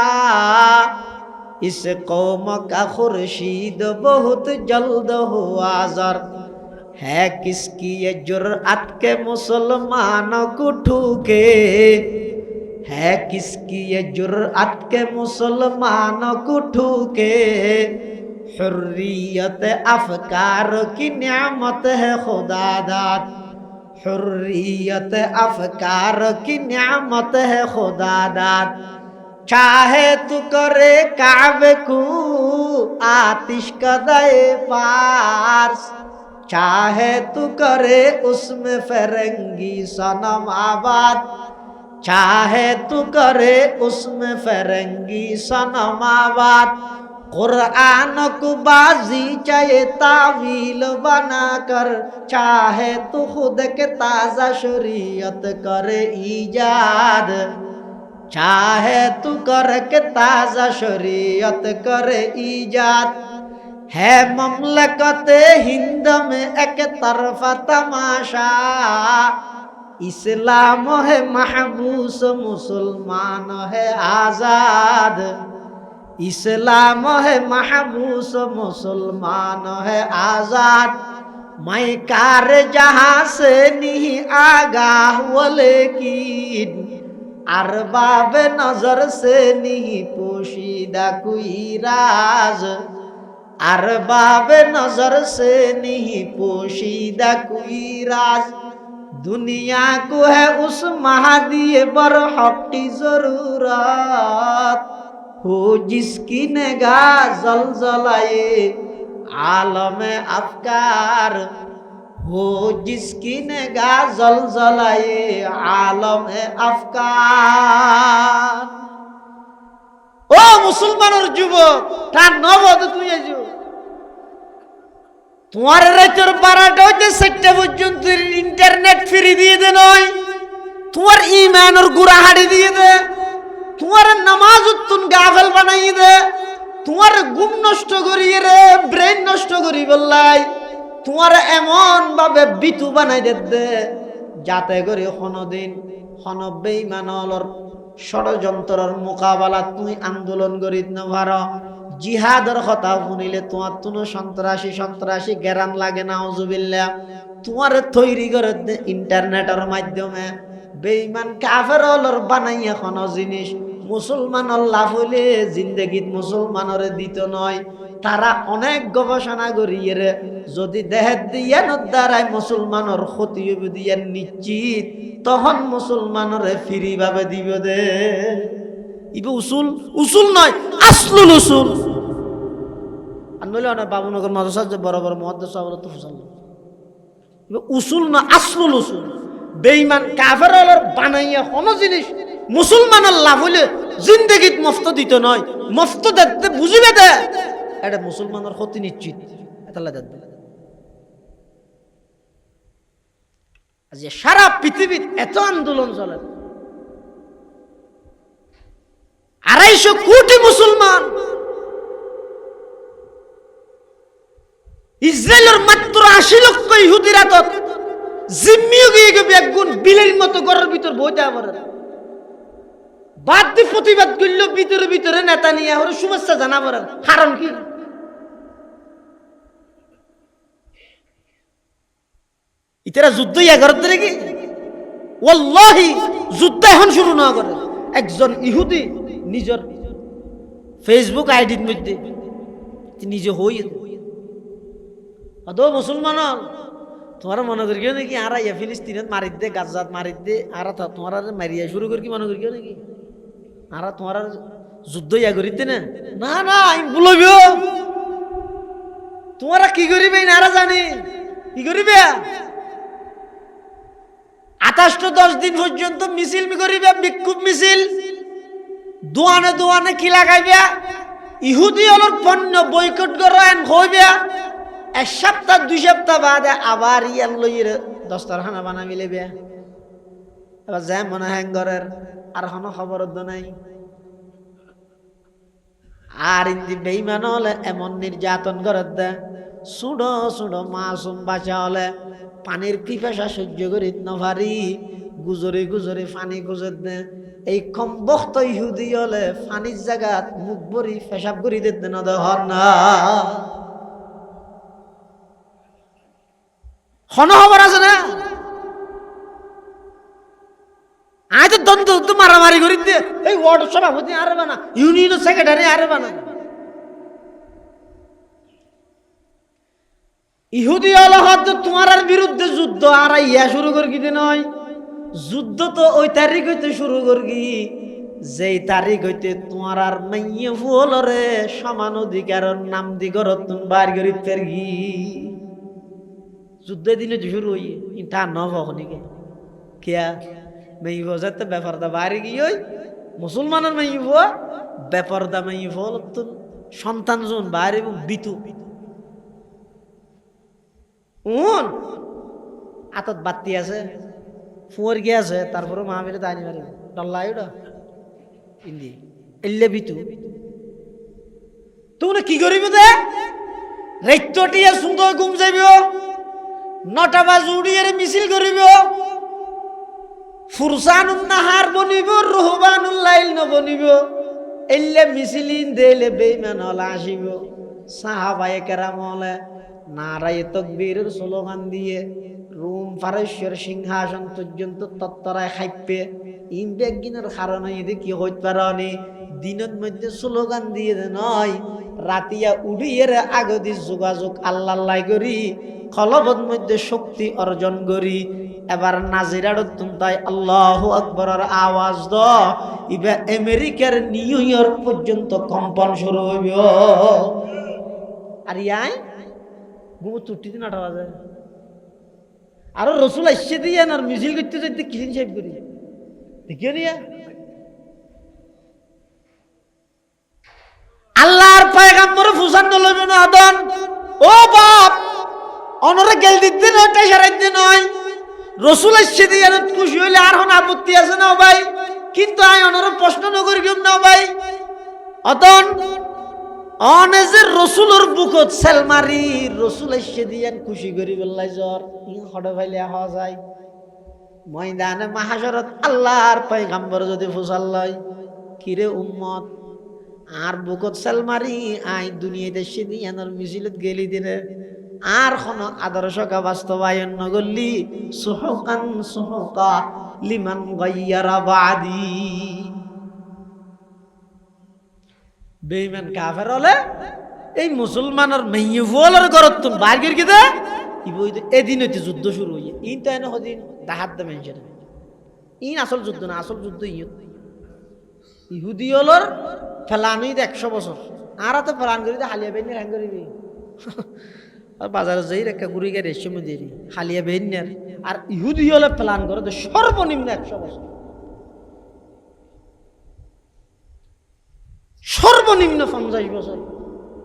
इस कौम का खुर्शीद बहुत जल्द हुआ जर्द है किसकी ये जुर्अत के मुसलमानों को ठूके है किसकी ये जुर्अत के मुसलमानों को ठूके हुर्रियत अफकार की नियामत है खुदा दाद हुर्रियत अफकार की नियामत है खुदा दाद चाहे तू करे काबे को आतिश कदे पार्स चाहे तू करे उसमें फरंगी सनम आबाद चाहे तू करे उसमें फरंगी सनम आबाद कुरान को बाजी चाहे तावील बना कर चाहे तू खुद के ताजा शरीयत करे ईजाद चाहे तू कर के ताजा शरीयत करे ईजाद है ममलकत हिंद में एक तरफा तमाशा इस्लाम है महबूस मुसलमान है आजाद इस्लाम है महबूस मुसलमान है आजाद मैं कार जहां से नहीं आगाह वो लेकिन अरबाब नजर से नहीं पोशीदा कोई राज अरबाब नजर से नहीं पोशीदा कोई राज दुनिया को है उस महादी बरहक की जरूरत हो जिसकी निगाह जलजलाए आलम अफकार हो जिसकी निगाह जलजलाए आलम अफकार ओ मुसलमानर যুবক তার নবদ তুই আইছো তোমার রাতের 12টা হইতে 7টা পর্যন্ত ইন্টারনেট ফ্রি দিয়ে দে নয় তোমার ঈমানের গুড়া হাড়ি দিয়ে দে তোমার নামাজ তুন গাফেল বানাই দে তোমার ঘুম নষ্ট করিয়ে রে ব্রেন নষ্ট করি বললাই তোমার এমন ভাবে বিতু বানাই দে যাতে করে কোনদিন কোন বেঈমানর ষড়যন্ত্রের মোকাবেলা তুই আন্দোলন করিত না পারো জিহাদের কথা শুনিলে তোমার কোনো সন্ত্রাসী গেরান লাগে না আউযুবিল্লাহ তোমার তৈরি করে ইন্টারনেটের মাধ্যমে বেঈমান কাফেরর বানাইয়া কোন জিনিস মুসলমানের লাভ হইলে জিন্দেগিত মুসলমানের দিত নয় তারা অনেক গবেষণা করিয়ে যদি দেহের দিয়ে দ্বারাই মুসলমানের ক্ষতি হবে দিয়ে নিশ্চিত তখন মুসলমানের ফ্রি ভাবে দিব দে ইবে উসুল নয় আসলুল উসুল আর নইলে অনেক বাবুনগর মাদ্রাসা যে বড় বড় মুহাদ্দিস সাহেবরা তো ফুসাল উসুল না আসলুল উসুল বেঈমান কাফেরর বানাইয়া কোন জিনিস মুসলমানের লাভ হইলে জিন্দেগিত মুফত দিত নয় মুফত দেখতে বুঝিবে দে এটা মুসলমানের ক্ষতি নিশ্চিত এটা লাগে আজ সারা পৃথিবীর এত আন্দোলন চলে 250 কোটি মুসলমান ইসরায়েলের মাত্র 80 লক্ষ ইহুদিরা তো জিম্মিও গিয়ে গেবে একগুণ বিলের মতো ঘরের ভিতর বইতে আমার বাদ দিয়ে প্রতিবাদ করলো ভিতরে নেতা নিয়ে ওর শুভেচ্ছা জানাবার কারণ কি ইতারা যুদ্ধ 11 তারিখে ওয়াল্লাহি যুদ্ধ এখন শুরু না করে একজন ইহুদি নিজের ফেসবুক আইডির মধ্যে নিজে হই আদৌ মুসলমান তোমার মনে করি নাকি আর ফিলিস্তিনত মারিত দে গাজাত মারিত দে আর তোমার মারিয়া শুরু করি মনে করি নাকি আর তোমার যুদ্ধ করিতে না না না আমি বলবি তোমারা কি করিবে না জানি কি করিবে 28-10 দিন পর্যন্ত মিছিল করিবে বিক্ষোভ মিছিল দোয়ানে কি লাগাইবে ইহুদি হলর পণ্য বয়কট করেন হইবে 1 সপ্তাহ 2 সপ্তাহ বাদে আবার ইয়ান লইয়ে দস্তরখানা বানা মিলেবে এবার যায় মনে হ্যাঙ্গরের আর কোনো খবর নাই আর ইন্দি বেঈমান হলে এমন নির্যাতন করে দে সুড়ো মাসুম বাচ্চা হলে পানির পিপাসা সহ্য করিত না পারি গুজরে পানি গুজর দে এই কম বক্ত ইহুদি হলে পানির জায়গাত মুখ ভরি পেশাব করি দিতে না দেওয়ার না খবর আছে না আয় তো দ্বন্দ্ব মারামারি করি দে এই ওয়ার্ড সভাপতি আরে বানা ইউনিয়নের সেক্রেটারি আরে বানা ইহুদি হলহত তোমার বিরুদ্ধে যুদ্ধ আর ইয়া শুরু করবি নয় যুদ্ধ তো ওই তারিখ হইতে শুরু করবি যেই তারিখ হইতে তোমার আর মাইয়ে ফুলরে সমান অধিকারের নাম দি ঘরত তুমি বার করি ফেরগি যুদ্ধের দিনে শুরু হই তা নখনিকে কিয়া মেয়ে বোঝাতে ব্যাপারটা বাড়ি গিয়ে মুসলমানের মেয়ে বুয়া ব্যাপারটা মেয়ে ফল সন্তান জন বাড়ি বিতু আতত বাতি আছে ফুয়ার গিয়ে আছে তারপরে মা মেরে দাঁড়ি মারে ডল্লাই ওটা ইন্দি এলে বিতু তুমি কি করিব দে রেটটিয়া সুন্দর ঘুম যাইব 9টা বাজ উড়িয়ে মিছিল করিব ফুরসানুন নাহার বনিব রুহবানুল লাইল নবনিব এলে মিছিলিন দেলে বেঈমান হলা আসিব সাহাবায়ে কেরাম হলে নারায়ে তাকবীরের স্লোগান দিয়ে রোম ফারস্যের সিংহাসন পর্যন্ত তত্তরায় খাইপে ইনবেগিনের কারণে এদি কি হইতে পারনি দিনের মধ্যে স্লোগান দিয়ে নয় রাতিয়া উড়িয়ে আগদি যোগাযোগ আল্লাহ করি কলবত মধ্যে শক্তি অর্জন করি এবার নাজিরার তাই আল্লাহু আকবরের আওয়াজ দ ইবা আমেরিকার নিউ ইয়র্ক পর্যন্ত কম্পন শুরু হইব আর ইয়াই ঘুমো চুটিতে নাটা বাজে আরো রসুল আসছে দিয়ে আর মিছিল করতে যাইতে কিলিন সাহেব করি দেখিও নিয়া আল্লাহর পয়গাম্বর ফুসান লইব না আদন ও বাপ অনরে গেল দিতে না ওটাই সারাইতে নয় রসুল আসছে দিয়ে খুশি হইলে আর হন আপত্তি আছে না ভাই কিন্তু আই অনরে প্রশ্ন নগর কেউ না ভাই অতন অনেজের রসুলের বুকত সেলমারি রসুল আসছে দিয়ে খুশি করি বললাই জ্বর হঠাৎ ভাইলে হওয়া যায় ময়দানে মাহাশরত আল্লাহর পয়গম্বর যদি ফুসাল লয়, কিরে উম্মত আর বুকত সালমারি আই দুনিয়াতে সেদিয়ানোর মিছিলত গেলি দিনে আর কোন আদর্শকে বাস্তবায়ন নগরলি সুহকান সুহকা লিমান গায়্যারা বাদি। বেঈমান কাফের হলে এই মুসলমানের মেয়ে ফুলের ঘরত তুমি বাইর করে কি দে এদিন হইতে যুদ্ধ শুরু হইয়ে ইন তাই না হদিন দাহাত দে মেনশন ইন আসল যুদ্ধ না, আসল যুদ্ধ ইহুদি হলর ফেলানি 100 বছর আর তো ফেলান করি হালিয়া বেন হ্যাং করিবি আর বাজারে যাই একটা গুড়ি গাড়ি এসে দেরি হালিয়া বেন আর ইহুদি হলে ফেলান করে সর্বনিম্ন 100 বছর, সর্বনিম্ন 50 বছর।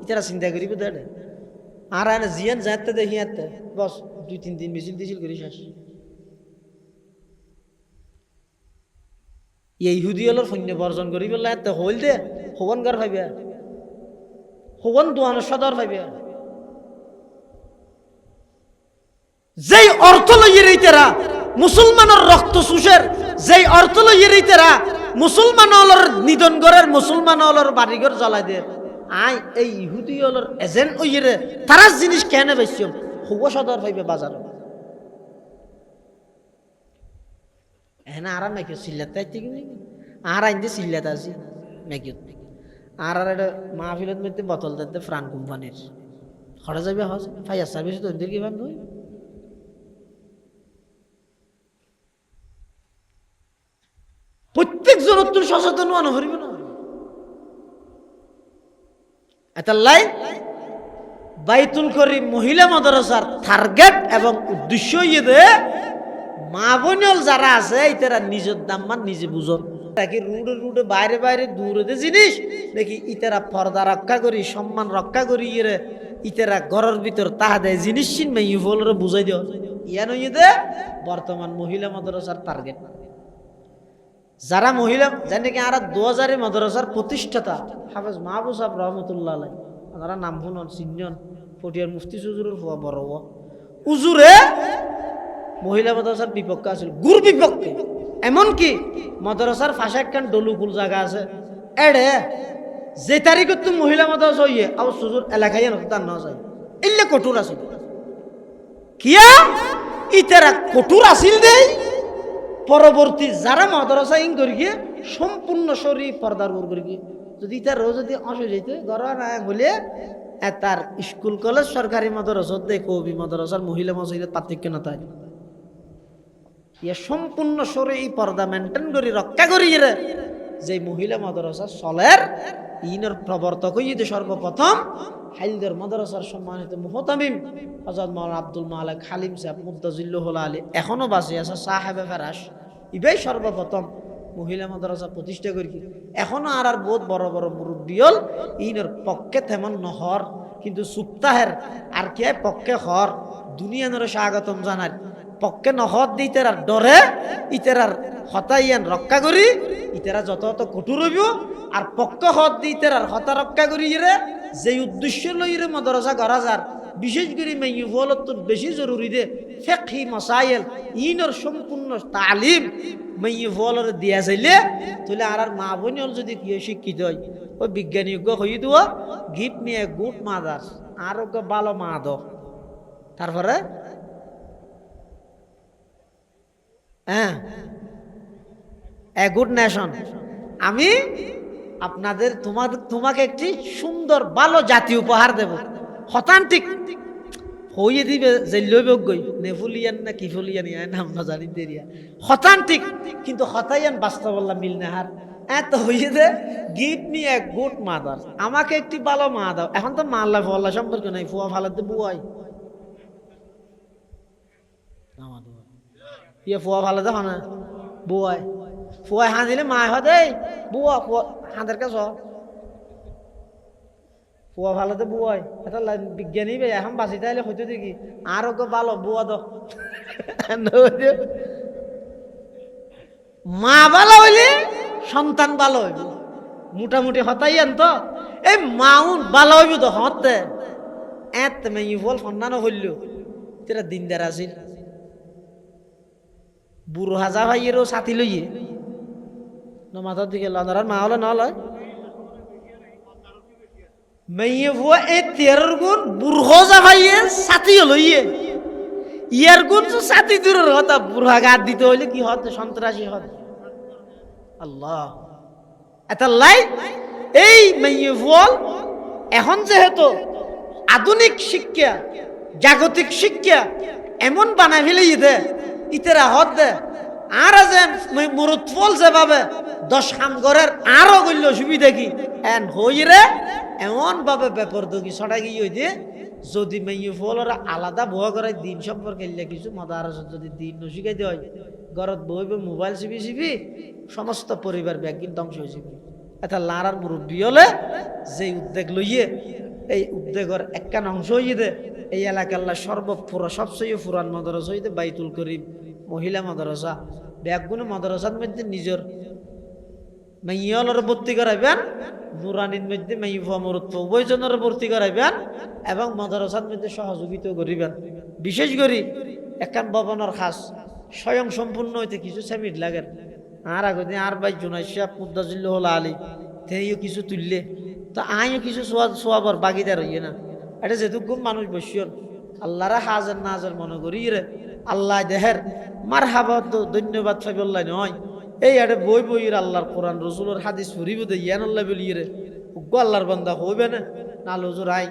ইতারা চিন্তা করিব দেড় আর আনে জিয়ান যাতে দেখি আতে বস 2-3 দিন মিছিল দিছিল করি শেষ। এই ইহুদি হলর সৈন্য বর্জন করি বললে এতে হইল দে হবন গার ভাইবে হবন দোয়ানোর সদর ভাইবে যেই অর্থ লইয়ে রইতেরা মুসলমানের রক্ত সুষের, যেই অর্থ লইয়ে রইতেরা মুসলমান হলর নিধন গড়ের মুসলমান হলর বাড়িঘর জ্বালাই দের আই এই ইহুদি হলর এজেন্ট ওইয়ে তারা জিনিস কেন বেশি হব সদর ভাইবে বাজার এখানে আর নাকি সিল্লাতে আর আইনতে সিল্লাত আছি নাকি আর একটা মাহফিলত মধ্যে বোতল দিতে ফ্রান কোম্পানির খরচ যাবে হজ ফায়ার সার্ভিস তো কি ভাব নয়। প্রত্যেক জনত্বর সচেতন মনে করিব না এটা লাই বাইতুল করিম মহিলা মাদ্রাসার টার্গেট এবং উদ্দেশ্য ইয়ে দে মা বোনল যারা আছে ইতারা নিজের দাম মান নিজে বুঝন নাকি রুডে রুডে বাইরে বাইরে দূরে জিনিস দেখি ইতারা পর্দা রক্ষা করি সম্মান রক্ষা করি ইয়ে ইতারা ঘরের ভিতর তাহা দেয় জিনিস চিন মেয়ে ফলরে বুঝাই দিও ইয়ান ইয়ে দে বর্তমান মহিলা মাদ্রাসার টার্গেট যারা মহিলা জানি কি আর 2000 মাদ্রাসার প্রতিষ্ঠাতা হাফেজ মাহবুব সাহেব রহমতুল্লাহ আলাইহি যারা নাম শুনন চিহ্নন ফটিয়ার মুফতি সুজুরের ফুয়া বড় উজুরে মহিলা মাদ্রাসার বিপক্ষে আছিল গুর বিপক্ষে এমনকি মাদ্রাসার ফাঁসে একখান ডলুকুল জায়গা আছে এড়ে যে তারিখে তুমি মহিলা মাদ্রাসা হইয়ে আর সুজুর এলাকায় তার না যায় এলে কঠোর আছিল কিয়া ইতারা কঠোর আছিল দেই পরবর্তী যারা মাদ্রাসা ইং করি গিয়ে সম্পূর্ণ শরীর পর্দার উপর করি গিয়ে যদি তার রোজ যদি অসুখ যেত ঘর না হলে তার স্কুল কলেজ সরকারি মাদ্রাসা কবি মাদ্রাসার মহিলা মাদ্রাসার পার্থক্য না তাই ইয়ে সম্পূর্ণ শরীর এই পর্দা মেনটেন করি রক্ষা করি যে মহিলা মাদ্রাসা চলের ইনের প্রবর্তক হইতে সর্বপ্রথম হাইলদার মাদ্রাসার সম্মানিত মুহতামিম হযরত মাওলানা আব্দুল মালিক হালিম সাহেব মুদ্দাজিল্লাহুল আলী এখনো বাঁচে আছে সাহেবে ফেরাস ইবাই সর্বপ্রথম মহিলা মাদ্রাসা প্রতিষ্ঠা করি এখনো আর বহুত বড় বড় মুরব্বিয়ল ইনের পক্ষে তেমন নহর কিন্তু সুপ্তাহের আর কি পক্ষে হর দুনিয়ানোর স্বাগতম জানার পক্ষে নহর দি ইতার ডরে ইতার হতাইয়ান রক্ষা করি ইতারা যত কঠোর হইব আর পক্ষ হত দি ইতার হতা রক্ষা করি যে উদ্দেশ্য লই মাদ্রাসা করা যার বিশেষ করে মেয়ে ফলত বেশি জরুরি দে ফিকহি মাসাইল ইনর সম্পূর্ণ তালিম মেয়ে ফলর দিয়া যাইলে তাহলে আর মা বোনল যদি কি শিক্ষিত হয় ওই বিজ্ঞানীজ্ঞ হই দেওয়া গিফট নিয়ে গুড মাদার আর ভালো মা দ তারপরে হ্যাঁ এ গুড নেশন আমি আপনাদের তোমাকে একটি সুন্দর ভালো জাতি উপহার দেব হতান্তিক হইয়ে দিবে যে লইবগই নেফুলিয়ান না কিফুলিয়ান নাম না জানি দেরিয়া হতান্তিক কিন্তু হতাইয়ান বাস্তবল্লা মিল না হার এত হইয়ে দে give me a good mother আমাকে একটি ভালো মা দাও এখন তো মা আল্লাহ ফল্লা সম্পর্ক নাই ফুয়া ফালাতে বুয়াই ইয়ে ফুয়া ফালাতে হয় না বুয়াই ফুয়াই হাঁ দিলে মা হয় দেই বুয়া ফুয়া হাঁদের কাছে ফুয়া ভালোতে বুয়াই এটা বিজ্ঞানী ভাই এখন বাঁচি তাইলে হইতে দেখি আরো ভালো বুয়া দ মা ভালো হইলে সন্তান ভালো হইব মোটামুটি হতাই আন তো এই মাউন ভালো হইব তো হতে এত মেয়ে ফল সন্তানও হইল তেরা দিনদার আছিল বুড়ো হাজা ভাইয়েরও সাথী লইয়ে মাথার দিকে লনার মা হলে নলয় মেয়ে ভুয়া এই 13 গুণ বুড়ো যা ভাইয়ে সাথীও লইয়ে ইয়ার গুণ তো সাথী দূরের কথা বুড়া গাত দিতে হইলে কি হতে সন্ত্রাসী হতে আল্লাহ এতাল্লাই এই মেয়ে ভুয়াল এখন যেহেতু আধুনিক শিক্ষা জাগতিক শিক্ষা এমন বানাই ফেলে ইতে ইতেরা হদ দে আর যেন মুরুত ফল যেভাবে 10 খাম ঘরের আরো করল সুবিধা কি এন হইরে এমন ভাবে ব্যাপার দকি ছড়া গিয়ে হইতে যদি মেয়ে ফলরা আলাদা ভয় করে দিন সম্পর্কে কিছু মাদারাসত যদি দিন নশিখাই দেওয়া হয় ঘরত বইবে মোবাইল চিপি চিপি সমস্ত পরিবার ব্যাগিন ধ্বংস হয়ে যাবে এটা লারার মুরব্বী হলে যে উদ্যোগ লইয়ে এই উদ্যোগের একখান অংশ হইয়ে দে এই এলাকার সর্বপুরা সবচেয়ে পুরান মাদ্রাসা হইতে বাইতুল করিম মহিলা মাদ্রাসা ব্যাগগুলো মাদ্রাসার মধ্যে নিজের মেয়েলর ভর্তি করাইবেন নুরানির মধ্যে মেয়ে মরুত্ব উভয়জনের ভর্তি করাইবেন এবং মাদ্রাসার মধ্যে সহযোগিতা করিবেন বিশেষ করে একখান ভবনের খাস স্বয়ং সম্পূর্ণ হইতে কিছু সেমিট লাগে আর আগে আর ভাই জুনাইশা মুদাজিল্ল হল আলী তেও কিছু তুললে তো আইও কিছু সোয়াবর বাগিদার হইয়ে না এটা যেহেতু মানুষ বসিয়ন আল্লাহরা হাজার না হাজার মনে করি রে আল্লাহ দেহের মার হাবাদ ধন্যবাদ ফাইবল্লাই নয় এই আরে বই বইয়ের আল্লাহর কোরআন রসুলের হাদিস ফুরিব দে ইয়ান আল্লাহ বলিয়ে রে আল্লাহর বান্দা হইবে না না লজুর আই